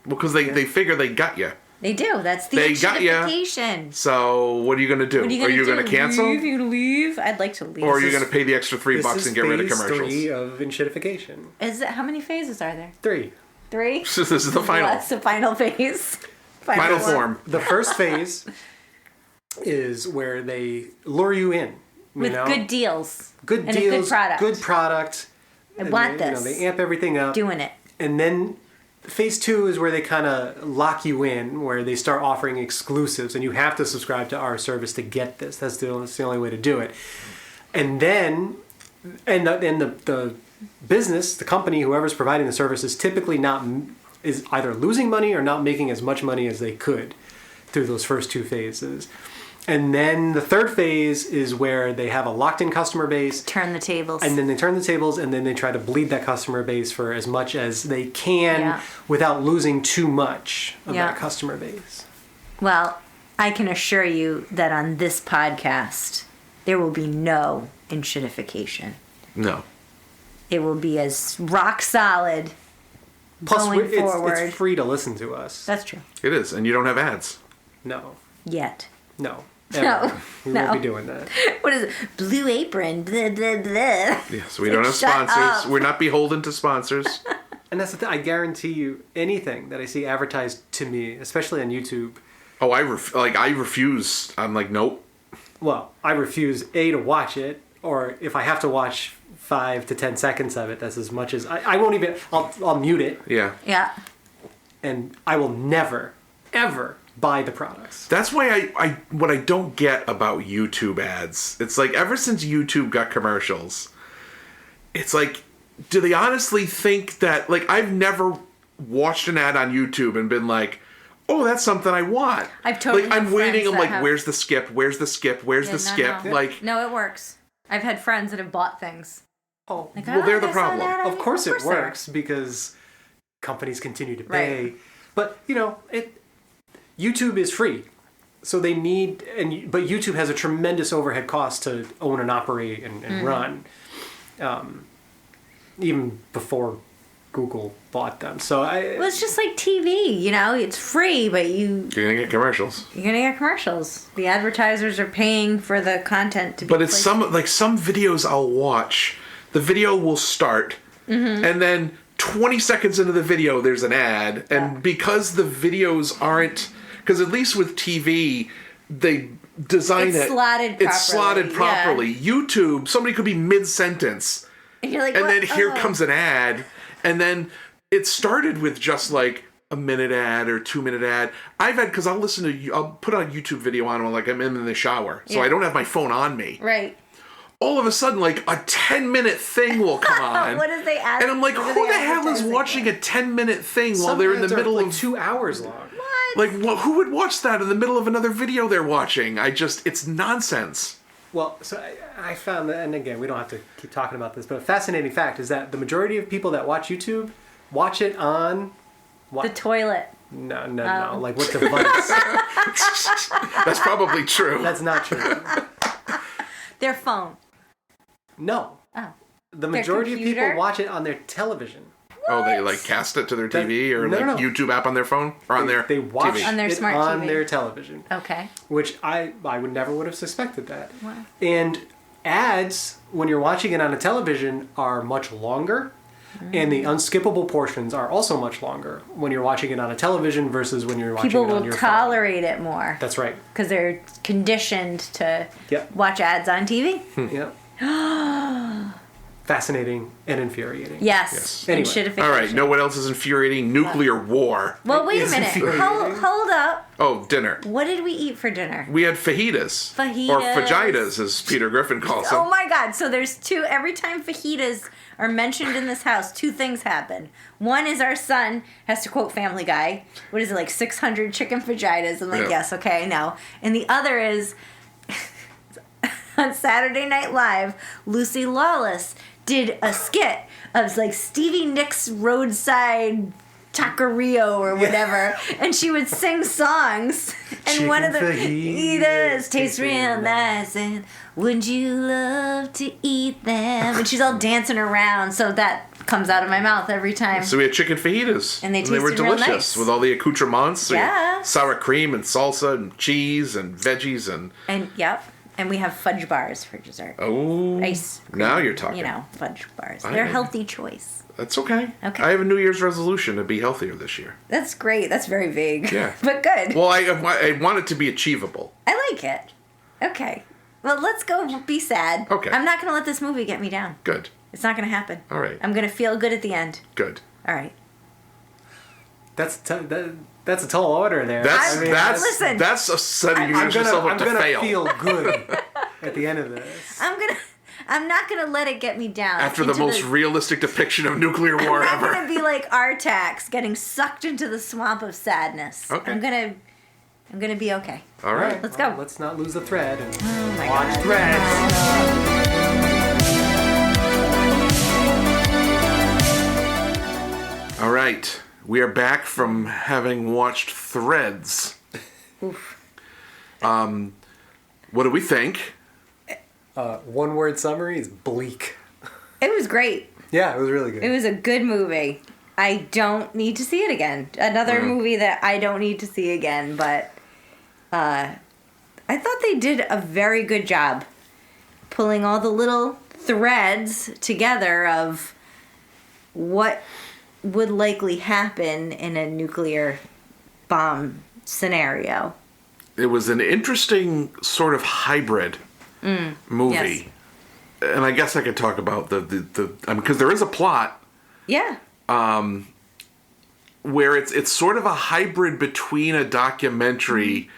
Well, because they figure they got you. They do. That's the They got ya. inshitification. So what are you going to do? What are you going to cancel? Leave? You gonna leave? I'd like to leave. Or are you going to pay the extra $3 and get rid of This is commercials? phase 3 of inshitification. Is it, how many phases are there? 3. 3? So this is the final. That's the final phase. Final form. The first phase is where they lure you in. With good deals. Good and deals. a good product. Good product. I want they, this. they amp everything up. Doing it. And then phase 2 is where they kind of lock you in, where they start offering exclusives, and you have to subscribe to our service to get this. That's the only way to do it. And then, the business, the company, whoever's providing the service is typically is either losing money or not making as much money as they could through those first 2 phases. And then the third phase is where they have a locked-in customer base. Turn the tables. And then they turn the tables, and then they try to bleed that customer base for as much as they can without losing too much of that customer base. Well, I can assure you that on this podcast, there will be no inshitification. No. It will be as rock solid Plus, going forward. it's free to listen to us. That's true. It is, and you don't have ads. No. Yet. No. No. Ever. We No. won't be doing that. What is it? Blue Apron. Blah, blah, blah. Yes, we don't have Shut sponsors. up. We're not beholden to sponsors. And that's the thing. I guarantee you, anything that I see advertised to me, especially on YouTube, Oh, I refuse. I'm like, nope. well, I refuse to watch it, or if I have to watch 5 to 10 seconds of it, that's as much as I won't even. I'll mute it, Yeah. Yeah. and I will never, ever buy the products. That's why what I don't get about YouTube ads, it's like ever since YouTube got commercials, it's like, do they honestly think that, like, I've never watched an ad on YouTube and been like, oh, that's something I want. I've totally like, I'm have waiting, friends I'm that like, have- where's the skip? Where's the skip? Where's Yeah, the skip? no. Like, No, it works. I've had friends that have bought things. Oh, Like, well, they're the I saw problem. that on- of course it they are. works because companies continue to Right. pay. But YouTube is free. so they need, but YouTube has a tremendous overhead cost to own and operate and run, even before Google bought them. So Well, it's just like TV, you know, it's free, but You're gonna get commercials. you're gonna get commercials. The advertisers are paying for the content to be But it's placed. some videos I'll watch. The video will start, and then 20 seconds into the video, there's an ad, and because the videos aren't, because at least with TV, they design It's it. slotted It's slotted properly, properly. YouTube, somebody could be mid-sentence, And you're like, and what? then here Oh. comes an ad, and then it started with just like a minute ad or 2-minute ad. I've had, because I'll put on a YouTube video on while like I'm in the shower, so Yeah. I don't have my phone on me. Right. All of a sudden, like a 10-minute thing will come on. What is they add? And I'm like, what are who they the hell is advertising watching for? a 10-minute thing while some they're in the ads are middle like of 2 hours long. like who would watch that in the middle of another video they're watching? It's nonsense. Well, so I found that, and again, we don't have to keep talking about this, but a fascinating fact is that the majority of people that watch YouTube watch it on The toilet. no, like what device? That's probably true. That's not true. Their phone. No. Oh. The majority of computer? people watch it on their television. Oh, they like cast it to their TV or no, like no. YouTube app on their phone or on their They watch TV. On their it smart on TV. their television, Okay. which I would have suspected that. Wow. And ads, when you're watching it on a television, are much longer, and the unskippable portions are also much longer when you're watching it on a television versus when you're watching People it on will your phone. tolerate it more That's right. because they're conditioned to Yep. watch ads on TV. Yeah. Fascinating and infuriating. Yes. Anyway. And shitification. All right, know what else is infuriating? Nuclear war. Well, wait a It's minute. infuriating. Hold up. Oh, dinner. What did we eat for dinner? We had fajitas. Fajitas. Or fajitas, as Peter Griffin calls them. Oh my god. So there's two. Every time fajitas are mentioned in this house, two things happen. One is our son has to quote Family Guy. What is it, like 600 chicken fajitas? I'm like, Yeah. yes, okay, no. And the other is on Saturday Night Live, Lucy Lawless did a skit of like Stevie Nicks' roadside taqueria or whatever, and she would sing songs, and one of the fajitas taste real nice, and would you love to eat them? And she's all dancing around, so that comes out of my mouth every time. So we had chicken fajitas. And they were tasted real delicious nice. with all the accoutrements. So you had Yeah. sour cream and salsa and cheese and veggies and And yep, and we have fudge bars for dessert. oh, Ice cream, now you're talking. You know, fudge bars. I They're a know. healthy choice. That's okay. Okay. I have a New Year's resolution to be healthier this year. That's great. That's very vague. Yeah. But good. Well, I want it to be achievable. I like it. Okay. Well, let's go be sad. Okay. I'm not going to let this movie get me down. Good. It's not going to happen. All right. I'm going to feel good at the end. Good. All right. That's a tall order there. listen, that's a setting I'm yourself gonna up to fail. feel good at the end of this. I'm not going to let it get me down. After the into most realistic depiction of nuclear war I'm ever. not going to be like Artax getting sucked into the swamp of sadness. Okay. I'm going to be okay. All right. Let's go. Let's not lose the thread and Oh my watch God. Threads. All right. We are back from having watched Threads. What do we think? One word summary is bleak. It was great. Yeah, it was really good. It was a good movie. I don't need to see it again. Another movie that I don't need to see again, but I thought they did a very good job pulling all the little threads together of what would likely happen in a nuclear bomb scenario. It was an interesting sort of hybrid movie. yes. And I guess I could talk about the because there is a plot Yeah. where it's sort of a hybrid between a documentary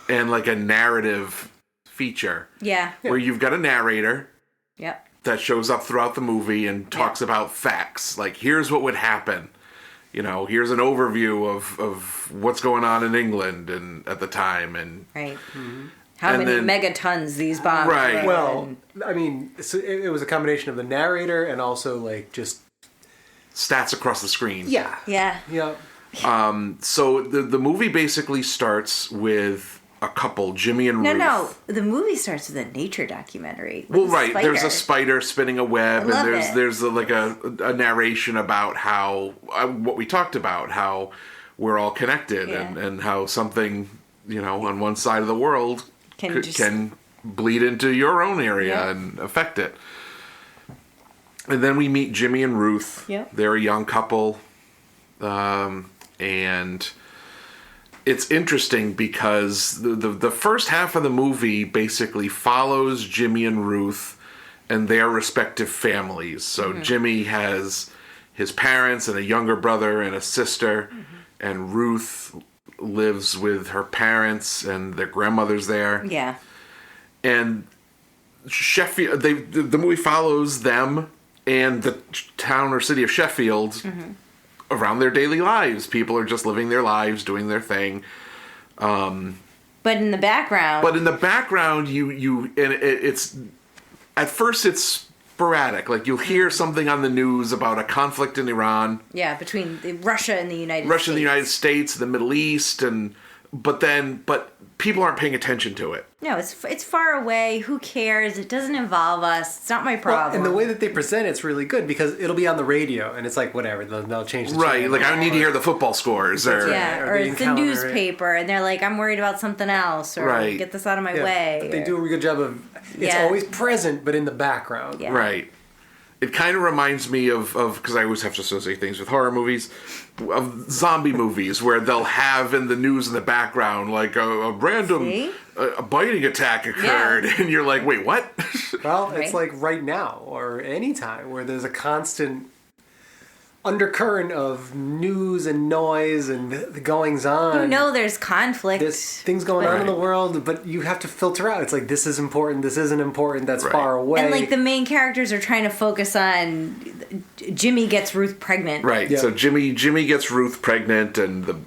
and like a narrative feature. Yeah. Where you've got a narrator Yep. that shows up throughout the movie and talks about facts. Like, here's what would happen. You know, here's an overview of what's going on in England and at the time. And Right. How And many then- megatons these bombs Right. were, well, and- I mean, so it was a combination of the narrator and also like just stats across the screen. yeah. yeah. Yeah. So the movie basically starts with a couple, Jimmy and No, Ruth. no. The movie starts with a nature documentary. with Well, a right. There's a spider. spider spinning a web, and love there's it. like a narration about how what we talked about, how we're all connected, Yeah. and how something on one side of the world Can bleed into your own area Yeah. and affect it. And then we meet Jimmy and Ruth. Yep. They're a young couple, and it's interesting because the first half of the movie basically follows Jimmy and Ruth and their respective families. So Jimmy has his parents and a younger brother and a sister, and Ruth lives with her parents and their grandmother's there. Yeah. And Sheffield, the movie follows them and the town or city of Sheffield around their daily lives. People are just living their lives, doing their thing. But in the background. But in the background, it's at first it's sporadic. Like you'll hear something on the news about a conflict in Iran, yeah, between Russia and the United Russia States. and the United States, the Middle East, but people aren't paying attention to it. No, it's far away. Who cares? It doesn't involve us. It's not my Well, problem. and the way that they present it's really good because it'll be on the radio and it's like whatever they'll change the Right, channel. like I need to hear the football scores or yeah, or or the it's the encounter, right? newspaper, and they're like, I'm worried about something else, or Right. get this out of my Yeah, way. but they or- do a really good job of it's Yeah. always present but in the background. Yeah. Right. It kind of reminds me of because I always have to associate things with horror movies, of zombie movies where they'll have in the news in the background like a random See? a biting attack occurred, and you're like, wait, what? Well, it's Right. like right now or any time where there's a constant undercurrent of news and noise and the goings on. You know there's conflict. There's things going on in the world, but you have to filter out. It's like this is important, this isn't important, that's Right. far away. And like the main characters are trying to focus on Jimmy gets Ruth pregnant. Right. Yeah. So Jimmy gets Ruth pregnant, and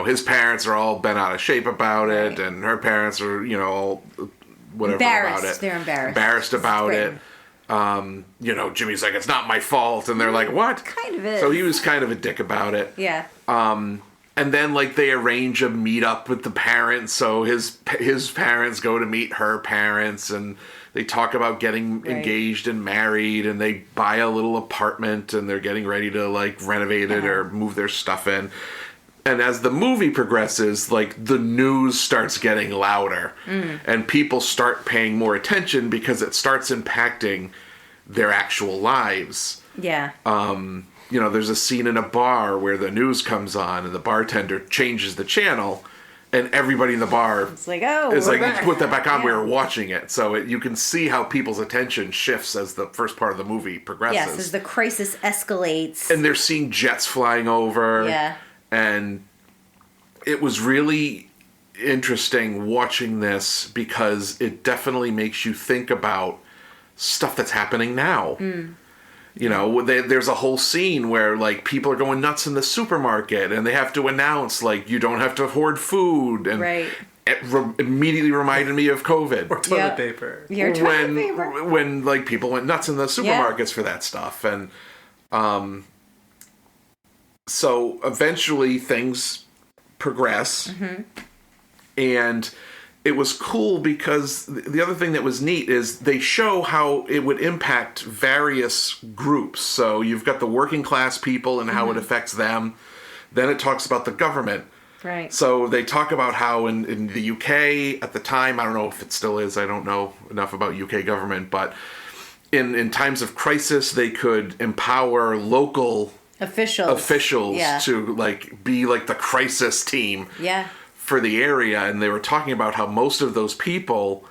his parents are all bent out of shape about it, Right. and her parents are all whatever about Embarrassed. it. They're embarrassed. Embarrassed about it. Right. Jimmy's like, it's not my fault, and they're like, what? Kind of is. So he was kind of a dick about it. Yeah. And then like they arrange a meetup with the parents, so his parents go to meet her parents, and they talk about getting Right. engaged and married, and they buy a little apartment, and they're getting ready to like renovate it or move their stuff in. And as the movie progresses, like the news starts getting louder, and people start paying more attention because it starts impacting their actual lives. Yeah. There's a scene in a bar where the news comes on and the bartender changes the channel, and everybody in the bar It's like, oh, is we're like, back. put that back on. Yeah. We were watching it, so you can see how people's attention shifts as the first part of the movie progresses. Yes, as the crisis escalates. And they're seeing jets flying over. Yeah. And it was really interesting watching this because it definitely makes you think about stuff that's happening now. There's a whole scene where like people are going nuts in the supermarket, and they have to announce like you don't have to hoard food, and Right. it immediately reminded me of COVID. or toilet Yep. paper. Your toilet paper. when like people went nuts in the supermarkets for that stuff, and so eventually things progress, and it was cool because the other thing that was neat is they show how it would impact various groups. So you've got the working class people and how it affects them. Then it talks about the government. Right. So they talk about how in the UK at the time, I don't know if it still is, I don't know enough about UK government, but in times of crisis, they could empower local officials Yeah. to like be like the crisis team Yeah. for the area. And they were talking about how most of those people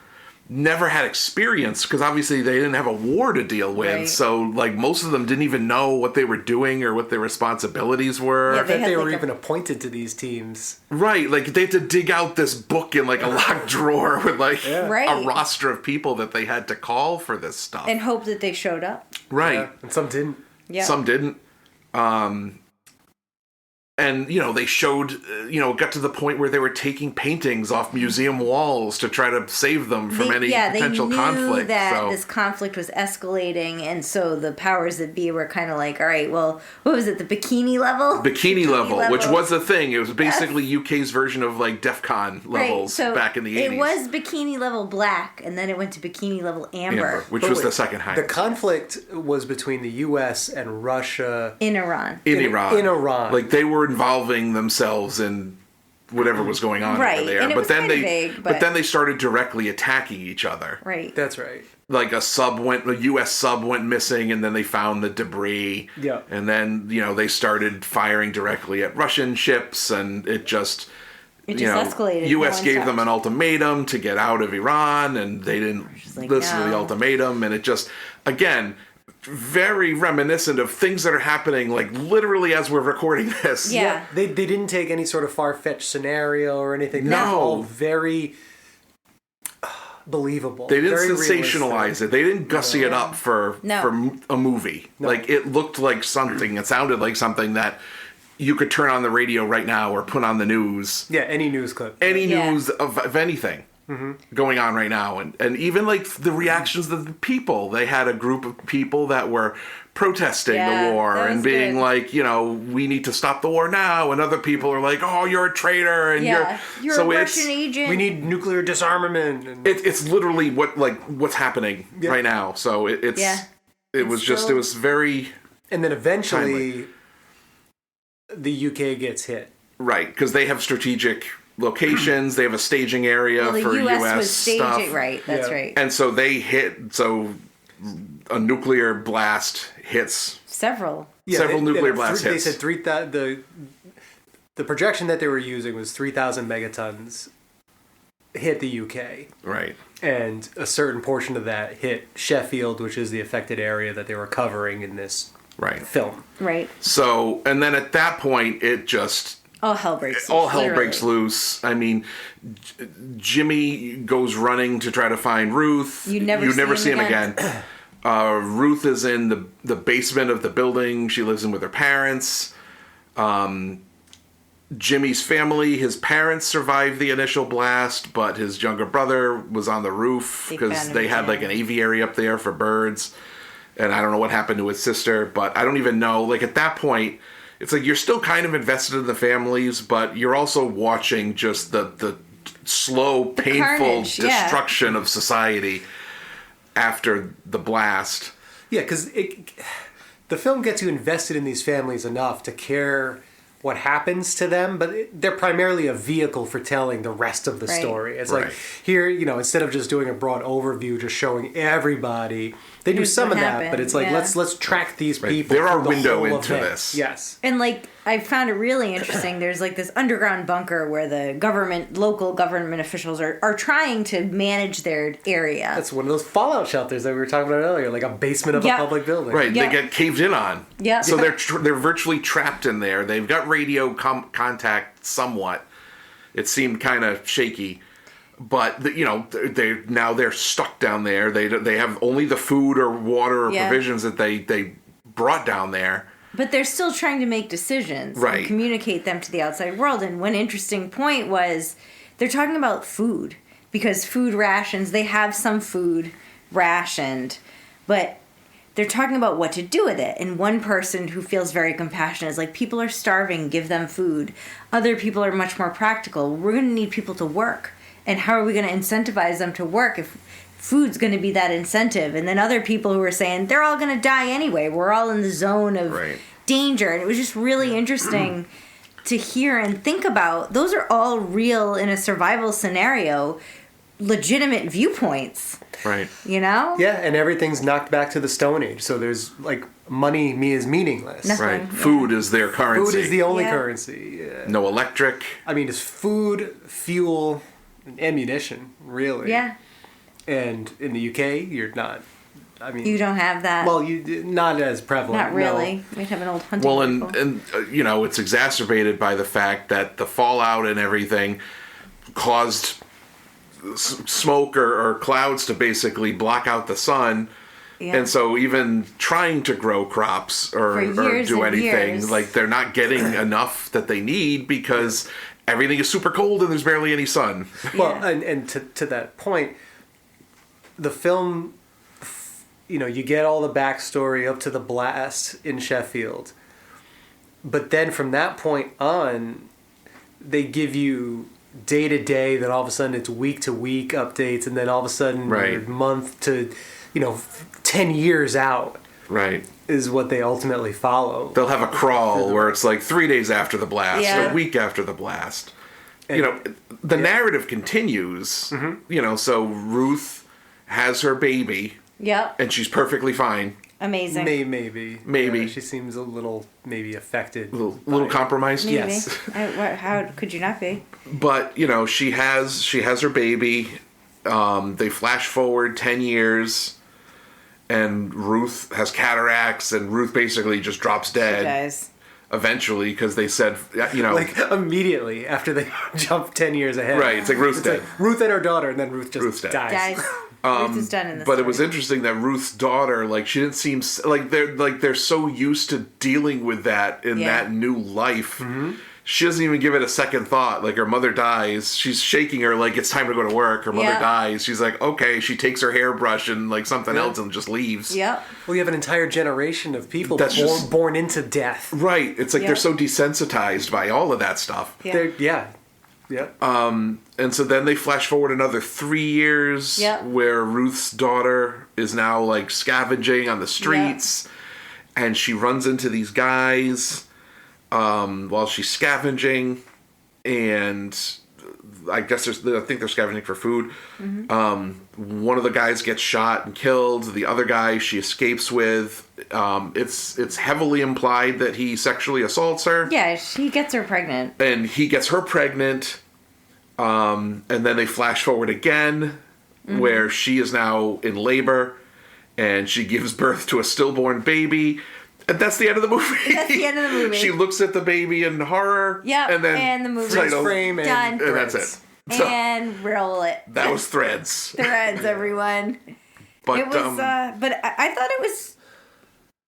never had experience because obviously they didn't have a war to deal with. Right. So like most of them didn't even know what they were doing or what their responsibilities were. Yeah, I bet had they were like a- even appointed to these teams. Right, like they had to dig out this book in like a locked drawer with like Right. a roster of people that they had to call for this stuff. And hope that they showed up. right. Yeah, and some didn't. Yeah. Some didn't. And, they showed, it got to the point where they were taking paintings off museum walls to try to save them from any potential they knew conflict. that this conflict was escalating, and so the powers that be were kind of like, all right, well, what was it, the bikini level? Bikini level, which was the thing. It was basically UK's version of, like, DEF CON levels back in the 80s. It was bikini level black, and then it went to bikini level amber. Which was the second highest. The conflict was between the U.S. and Russia. In Iran. In Iran. In Iran. Like, they were involving themselves in whatever was going on over there. And it was kind of vague, but then they started directly attacking each other. Right. That's right. Like a U.S. sub went missing, and then they found the debris. Yeah. And then, they started firing directly at Russian ships, and it just escalated. U.S. gave them an ultimatum to get out of Iran, and they didn't listen to the ultimatum, and it just, again, very reminiscent of things that are happening, like, literally as we're recording this. Yeah. They didn't take any sort of far-fetched scenario or anything. No. That's all very believable. They didn't very sensationalize realistic. it. They didn't gussy it up for a movie. No. Like, it looked like something. It sounded like something that you could turn on the radio right now or put on the news. Yeah, any news clip. Any news of anything going on right now. And even, like, the reactions of the people. They had a group of people that were protesting the war and being like, we need to stop the war now. And other people are like, oh, you're a traitor. And you're a Russian agent. We need nuclear disarmament. And it's literally what's happening right now. So it was very... And then eventually... the UK gets hit. Right, because they have strategic locations. They have a staging area the for US was stuff. staging, right? That's right. And so they hit. So a nuclear blast hits several nuclear blast hits. They said 3,000. The projection that they were using was 3,000 megatons hit the UK. Right. And a certain portion of that hit Sheffield, which is the affected area that they were covering in this film. Right. So, and then at that point, it just... All hell breaks loose. All hell breaks loose. I mean, Jimmy goes running to try to find Ruth. You never see him again. Ruth is in the basement of the building. She lives in with her parents. Jimmy's family, his parents survived the initial blast, but his younger brother was on the roof because they had like an aviary up there for birds. And I don't know what happened to his sister, but I don't even know. Like, at that point, it's like you're still kind of invested in the families, but you're also watching just the slow, painful destruction of society after the blast. Yeah, because the film gets you invested in these families enough to care what happens to them, but they're primarily a vehicle for telling the rest of the story. It's like here, instead of just doing a broad overview, just showing everybody, they do some of that, but it's like let's track these people. They're our window into this. Yes, and like I found it really interesting. There's like this underground bunker where the local government officials are trying to manage their area. That's one of those fallout shelters that we were talking about earlier, like a basement of a public building. Right, they get caved in on. Yeah, so they're virtually trapped in there. They've got radio contact somewhat. It seemed kind of shaky. But they're stuck down there. They have only the food or water or provisions that they brought down there. But they're still trying to make decisions and communicate them to the outside world. And one interesting point was they're talking about food because food rations. They have some food rationed, but they're talking about what to do with it. And one person who feels very compassionate is like, people are starving, give them food. Other people are much more practical. We're going to need people to work. And how are we going to incentivize them to work if food's going to be that incentive? And then other people who are saying, they're all going to die anyway. We're all in the zone of danger. And it was just really interesting to hear and think about. Those are all real, in a survival scenario, legitimate viewpoints. Right. Yeah, and everything's knocked back to the Stone Age. So there's like money is meaningless. Nothing. Right. Food is their currency. Food is the only currency. Yeah. No electric. I mean, it's food, fuel, and ammunition, really. Yeah. And in the UK, you're not. I mean, you don't have that. Well, you not as prevalent. Not really. No. We'd have an old hunting rifle. and it's exacerbated by the fact that the fallout and everything caused smoke or clouds to basically block out the sun. Yeah. And so even trying to grow crops or For years do and anything, years. like they're not getting enough that they need because everything is super cold and there's barely any sun. Well, Yeah. and to that point, the film, you get all the backstory up to the blast in Sheffield. But then from that point on, they give you day to day, then all of a sudden it's week to week updates, and then all of a sudden Right. you're month to, 10 years out Right. is what they ultimately follow. They'll have a crawl where it's like 3 days after the blast, Yeah. a week after the blast. The narrative continues. So Ruth has her baby Yep. and she's perfectly fine. Amazing. Maybe. Maybe. Yeah, she seems a little affected. A little compromised. Maybe. Yes. How could you not be? But she has her baby. They flash forward 10 years, and Ruth has cataracts, and Ruth basically just drops dead Guys. eventually because they said, Like immediately after they jump 10 years ahead. right. It's like Ruth's dead. Ruth and her daughter, and then Ruth just Ruth's dead. dies. Guys, Ruth is done in this But it was story. interesting that Ruth's daughter, she didn't seem they're so used to dealing with that in Yeah. that new life. She doesn't even give it a second thought. Like her mother dies, she's shaking her like it's time to go to work. Her mother Yeah. dies. She's like, okay. She takes her hairbrush and like something else and just leaves. Yep. Well, you have an entire generation of people That's just- born into death. Right. It's like Yeah. they're so desensitized by all of that stuff. Yeah. Yeah. And so then they flash forward another 3 years Yep. where Ruth's daughter is now like scavenging on the streets and she runs into these guys while she's scavenging, and I guess I think they're scavenging for food. One of the guys gets shot and killed. The other guy she escapes with. It's heavily implied that he sexually assaults her. Yeah, she gets her pregnant. And he gets her pregnant, and then they flash forward again, where she is now in labor, and she gives birth to a stillborn baby, and that's the end of the movie. That's the end of the movie. She looks at the baby in horror, Yep, and then and the movie title, frame Done. and that's it. So, And roll it. that was Threads. Threads, everyone. But It was, but I thought it was.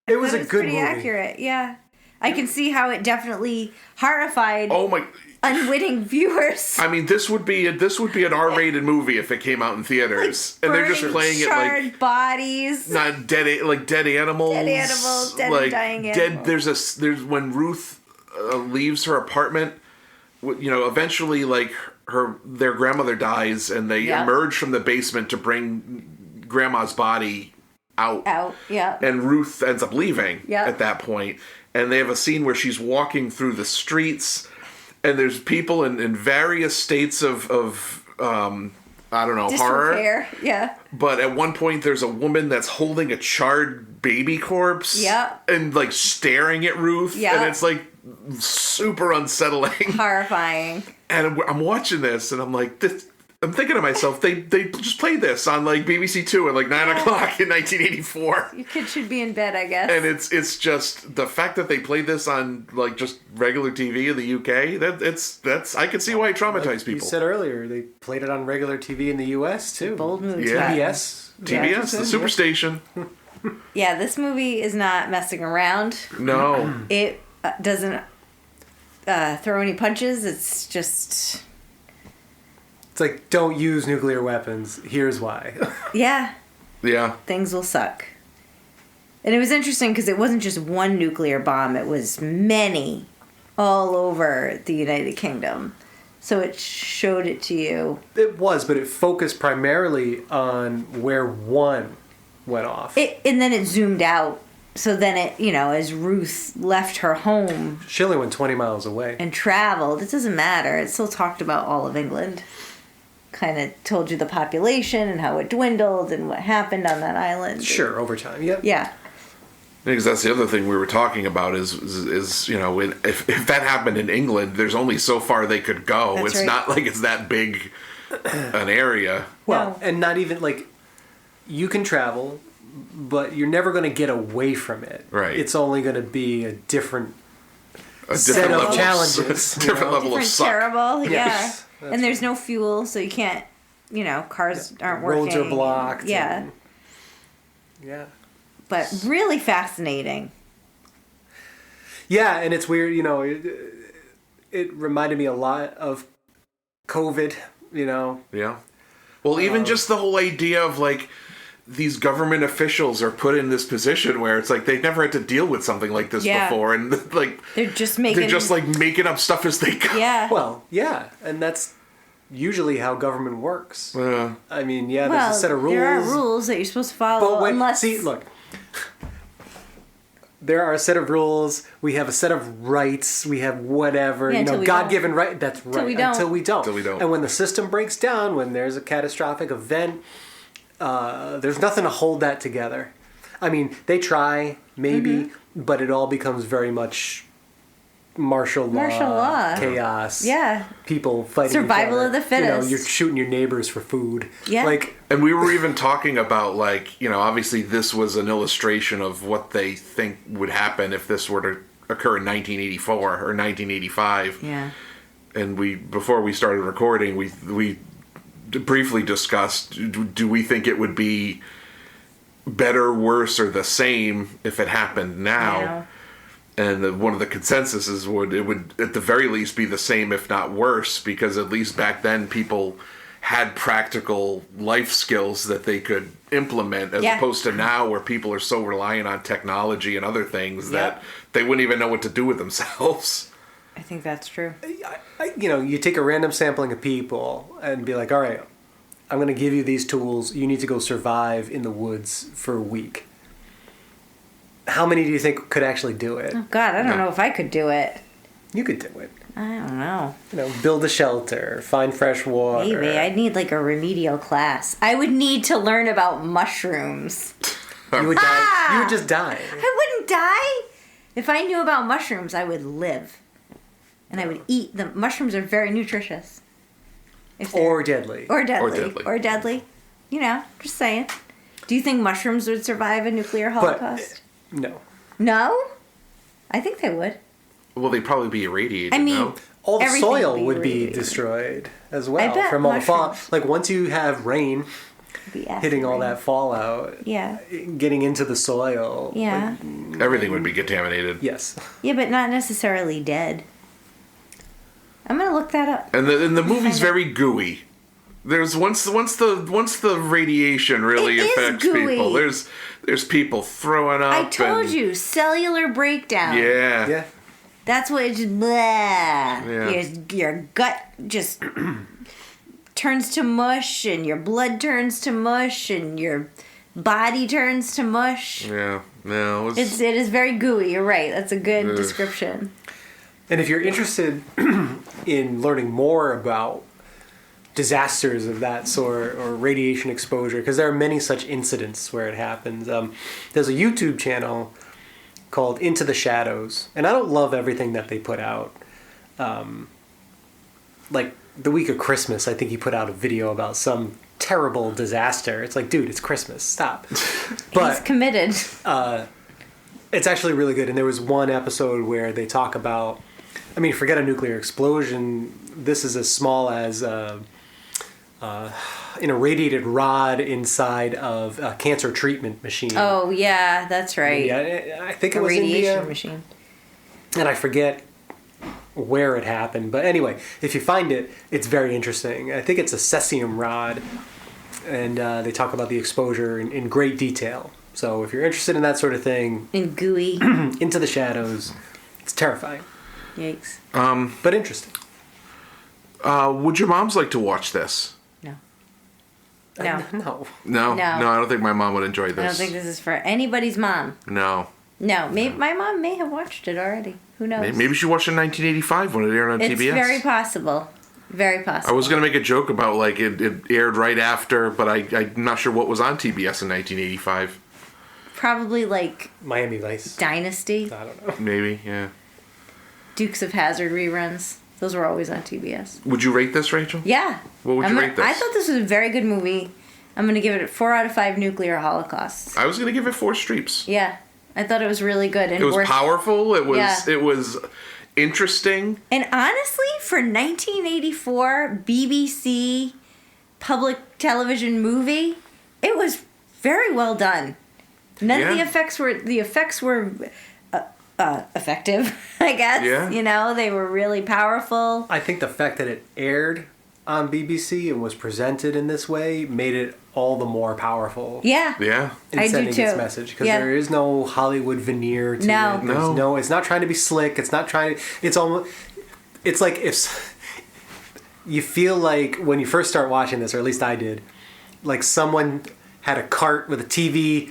It was thought a it good pretty movie. accurate. Yeah, I can see how it definitely horrified oh my! unwitting viewers. I mean, this would be an R-rated movie if it came out in theaters, and they're just Burning, playing it charred like. bodies. Not dead animals. Dead animals, dead and dying animals. There's when Ruth leaves her apartment. Eventually, like their grandmother dies, and they Yeah. emerge from the basement to bring Grandma's body out. Yeah. And Ruth ends up leaving Yeah. at that point, and they have a scene where she's walking through the streets, and there's people in various states of I don't know, horror. Disrepair. Yeah. But at one point, there's a woman that's holding a charred baby corpse. Yeah. And like staring at Ruth. Yeah. And it's like super unsettling. Horrifying. And I'm watching this, and I'm like, I'm thinking to myself, they just played this on like BBC Two at like 9 o'clock in 1984. Your kid should be in bed, I guess. And it's just the fact that they played this on like just regular TV in the UK. That's I can see why it traumatized You people. said earlier they played it on regular TV in the U.S. too. Bold move. Yeah. TBS. TBS, the Superstation. Yeah, this movie is not messing around. No. It doesn't throw any punches. It's just It's like, don't use nuclear weapons. Here's why. yeah, Yeah. things will suck. And it was interesting because it wasn't just one nuclear bomb; it was many, all over the United Kingdom. So it showed it to you. It was, but it focused primarily on where one went off. And then it zoomed out. So then it, as Ruth left her home She only went 20 miles away. and traveled, it doesn't matter. It still talked about all of England. Kind of told you the population and how it dwindled and what happened on that island. Sure, over time. Yep. Yeah. Because that's the other thing we were talking about is if that happened in England, there's only so far they could go. That's It's right. not like it's that big an area. Well, No. and not even like you can travel, but you're never going to get away from it. Right. It's only going to be a different A set different of level challenges. different you know? level of Different suck. terrible. Yes. Yeah. And there's no fuel, so you can't, cars aren't working. Roads are blocked. Yeah. and- yeah. but really fascinating. Yeah, and it's weird, you know, it reminded me a lot of COVID, you know. Yeah. Well, even just the whole idea of like these government officials are put in this position where it's like they've never had to deal with something like this Yeah. before, and like They're just making making up stuff as they go. Yeah. Well, yeah, and that's usually how government works. I mean, yeah, well, there's a set of rules. there are rules that you're supposed to follow, But unless see, look, there are a set of rules. We have a set of rights. We have whatever, Yeah, you until know, we God-given right. That's right. we don't. Until we don't. Until we don't. And when the system breaks down, when there's a catastrophic event, there's nothing to hold that together. I mean, they try, maybe, but it all becomes very much martial law. chaos. Yeah. People fighting Survival each other. of the You know, fittest. you're shooting your neighbors for food. Yeah. Like, And we were even talking about, like, you know, obviously this was an illustration of what they think would happen if this were to occur in 1984 or 1985. Yeah. And before we started recording, we briefly discussed, do we think it would be better, worse, or the same if it happened now? And one of the consensuses it would at the very least be the same, if not worse, because at least back then people had practical life skills that they could implement, as opposed to now where people are so reliant on technology and other things that they wouldn't even know what to do with themselves. I think that's true. you know, you take a random sampling of people and be like, all right, I'm going to give you these tools. You need to go survive in the woods for a week. How many do you think could actually do it? Oh, God, I don't know if I could do it. You could do it. I don't know. You know, build a shelter, find fresh water. Maybe. I'd need like a remedial class. I would need to learn about mushrooms. You would die. You would just die. I wouldn't die. If I knew about mushrooms, I would live. And I would eat them. Mushrooms are very nutritious. Or deadly. Or deadly. You know, just saying. Do you think mushrooms would survive a nuclear holocaust? No. No? I think they would. Well, they'd probably be irradiated. I mean, no? All the everything soil would would be be irradiated. destroyed as well I bet from all the fall. mushrooms. Like once you have rain Be acid hitting all rain. that fallout, Yeah. getting into the soil. Yeah. Everything would be contaminated. Yes. Yeah, but not necessarily dead. I'm gonna look that up. And the movie's very gooey. There's once the radiation really It is affects gooey. people. There's people throwing up. I told and- you, cellular breakdown. Yeah. Yeah. That's what it just blah. Yeah. Your gut just turns to mush, and your blood turns to mush, and your body turns to mush. Yeah. No. It is very gooey. You're right. That's a good description. And if you're interested in learning more about disasters of that sort or radiation exposure, because there are many such incidents where it happens, there's a YouTube channel called Into the Shadows, and I don't love everything that they put out. Like the week of Christmas, I think he put out a video about some terrible disaster. It's like, dude, it's Christmas. Stop. He's committed. It's actually really good. And there was one episode where they talk about, I mean, forget a nuclear explosion. This is as small as an irradiated rod inside of a cancer treatment machine. Oh yeah, that's right. Yeah, I think A it was radiation India, machine. and I forget where it happened. But anyway, if you find it, it's very interesting. I think it's a cesium rod, and they talk about the exposure in great detail. So if you're interested in that sort of thing, In gooey. Into the Shadows, it's terrifying. Yikes. But interesting. Would your moms like to watch this? No. No. No. No. No, I don't think my mom would enjoy this. I don't think this is for anybody's mom. No. No, my mom may have watched it already. Who knows? Maybe she watched it in 1985 when it aired on It's TBS. very possible. Very possible. I was going to make a joke about, like, it aired right after, but I'm not sure what was on TBS in 1985. Probably like Miami Vice. Dynasty, I don't know. Maybe, yeah. Dukes of Hazzard reruns. Those were always on TBS. Would you rate this, Rachel? Yeah. What would you rate this? I thought this was a very good movie. I'm going to give it 4 out of 5 nuclear holocausts. I was going to give it 4 streeps. Yeah. I thought it was really good. And It was worth. powerful. It was Yeah. it was interesting. And honestly, for 1984 BBC public television movie, it was very well done. None of Yeah. the effects were effective, I guess. Yeah. You know, they were really powerful. I think the fact that it aired on BBC and was presented in this way made it all the more powerful. Yeah. Yeah. In I do sending its too. message, because Yeah. there is no Hollywood veneer to No. it. There's No. it's not trying to be slick. It's not trying to. It's almost. It's like if you feel like when you first start watching this, or at least I did, like someone had a cart with a TV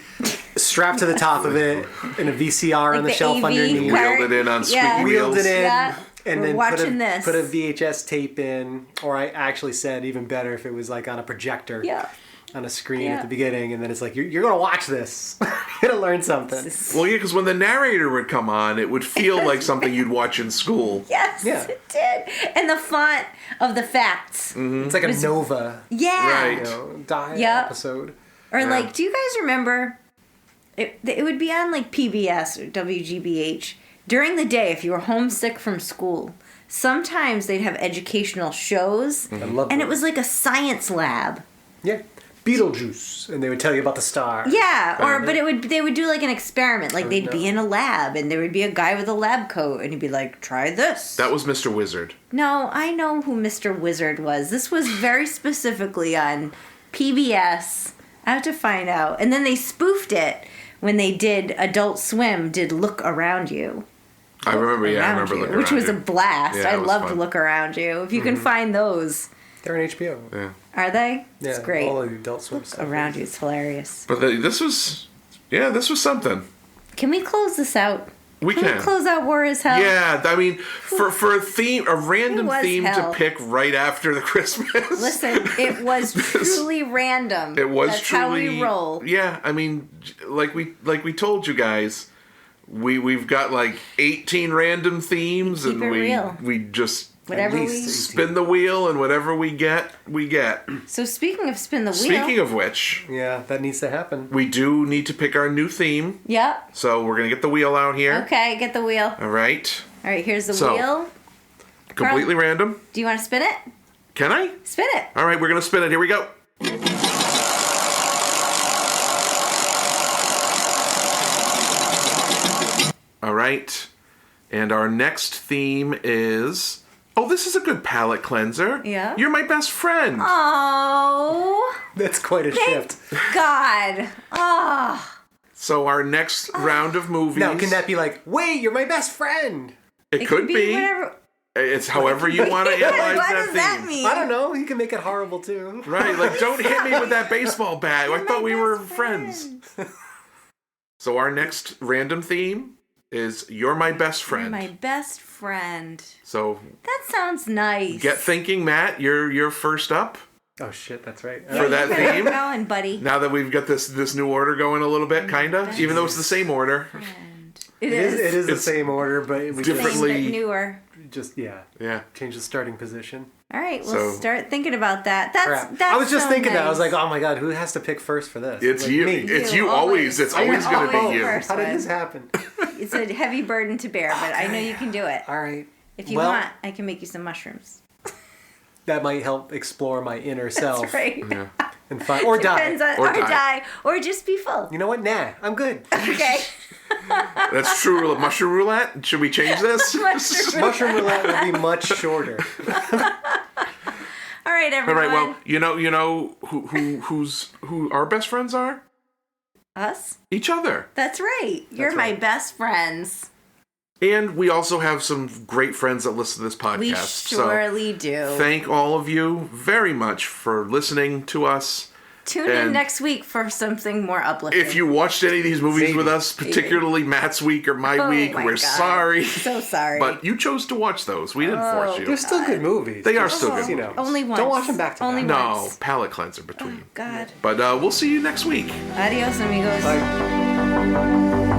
strapped to the top of it and a VCR Like on the the shelf AV underneath. cart. Wheeled it in on Yeah. squeak Wheeled wheels. it in. Yeah. And We're then watching this. put a VHS tape in, or I actually said even better if it was like on a projector. Yeah. On a screen Yeah. at the beginning, and then it's like you're gonna watch this. You're gonna learn something. Well, yeah, because when the narrator would come on, it would feel like something you'd watch in school. Yes, Yeah. it did. And the font of the facts. It's like a Nova, Yeah. Right. die Yep. episode. Or like, do you guys remember? It would be on like PBS or WGBH during the day if you were homesick from school. Sometimes they'd have educational shows, I love and it those. was like a science lab. Yeah, Beetlejuice, and they would tell you about the star. Yeah, but they would do like an experiment. Like they'd be in a lab, and there would be a guy with a lab coat, and he'd be like, "Try this." That was Mr. Wizard. No, I know who Mr. Wizard was. This was very specifically on PBS. I have to find out. And then they spoofed it when they did Adult Swim. Did Look Around You. I remember. Yeah, I Around remember You, looking which around was a you. blast. Yeah, I it was loved fun. Look Around You. If you can find those, They're on HBO. Yeah. are they? Yeah, It's great. all of the Adult Swim stuff. Around You, it's hilarious. But this was something. Can we close this out? We Can we can. close out War is Hell? Yeah, I mean, for a random was theme hell. to pick right after the Christmas. Listen, it was truly random. It was That's truly. how we roll. Yeah, I mean, like we told you guys, we've got like 18 random themes, Keep and it real. we just Whatever we. spin the wheel, and whatever we get, we get. So speaking of spin the wheel. Speaking of which, Yeah, that needs to happen. we do need to pick our new theme, Yep. so we're gonna get the wheel out here. Okay, get the wheel. All right, All right, here's the So- wheel. completely random. Do you want to spin it? Can I? Spin it. All right, we're gonna spin it. Here we go. All right, and our next theme is. Oh, this is a good palate cleanser. Yeah. You're my best friend. Oh, That's quite a shift. God. Oh. So our next round of movies. Now, can that be like, wait, you're my best friend? It could be. whatever. It's however you want to analyze What that does theme. that mean? I don't know. You can make it horrible too. Right, like don't hit me with that baseball bat. I thought we were friends. So our next random theme is "You're my best You're friend." my best friend. So That sounds nice. get thinking, Matt. You're first up Oh shit, that's right. for that You better theme. get going, buddy. Now that we've got this new order going a little bit, kinda, even though it's the same order, It It is. is the It's same order, but we differently- Same, but newer. just yeah, yeah. change the starting position. All right, we'll So- start thinking about that. That's Crap. that's I was just so thinking that. I nice. was like, oh my god, who has to pick first for this? It's Like, you. Me. It's You, you always. always. It's You're always going to always be you. first. How did this happen? It's a heavy burden to bear, but I know you can do it. All right. If you Well, want, I can make you some mushrooms. that might help explore my inner self That's right. and find or die. Depends on, Or or die. die, or just be full. You know what? Nah, I'm good. Okay. That's true. Mushroom roulette. Should we change this? Mushroom roulette will be much shorter. All right, All everyone. right. Well, you know who our best friends are? Us? Each other. That's right. You're my right. best friends. And we also have some great friends that listen to this podcast. We surely do. So thank all of you very much for listening to us. Tune in and next week for something more uplifting. If you watched any of these movies Maybe. with us, particularly Matt's week or my Oh week, my we're God. sorry. So sorry. But you chose to watch those. We didn't force They're you. still good movies. They are Just, still good you movies. know, Only once. Don't watch them back to Only back. No, once. palate cleanser between. God. But we'll see you next week. Adios, amigos. Like,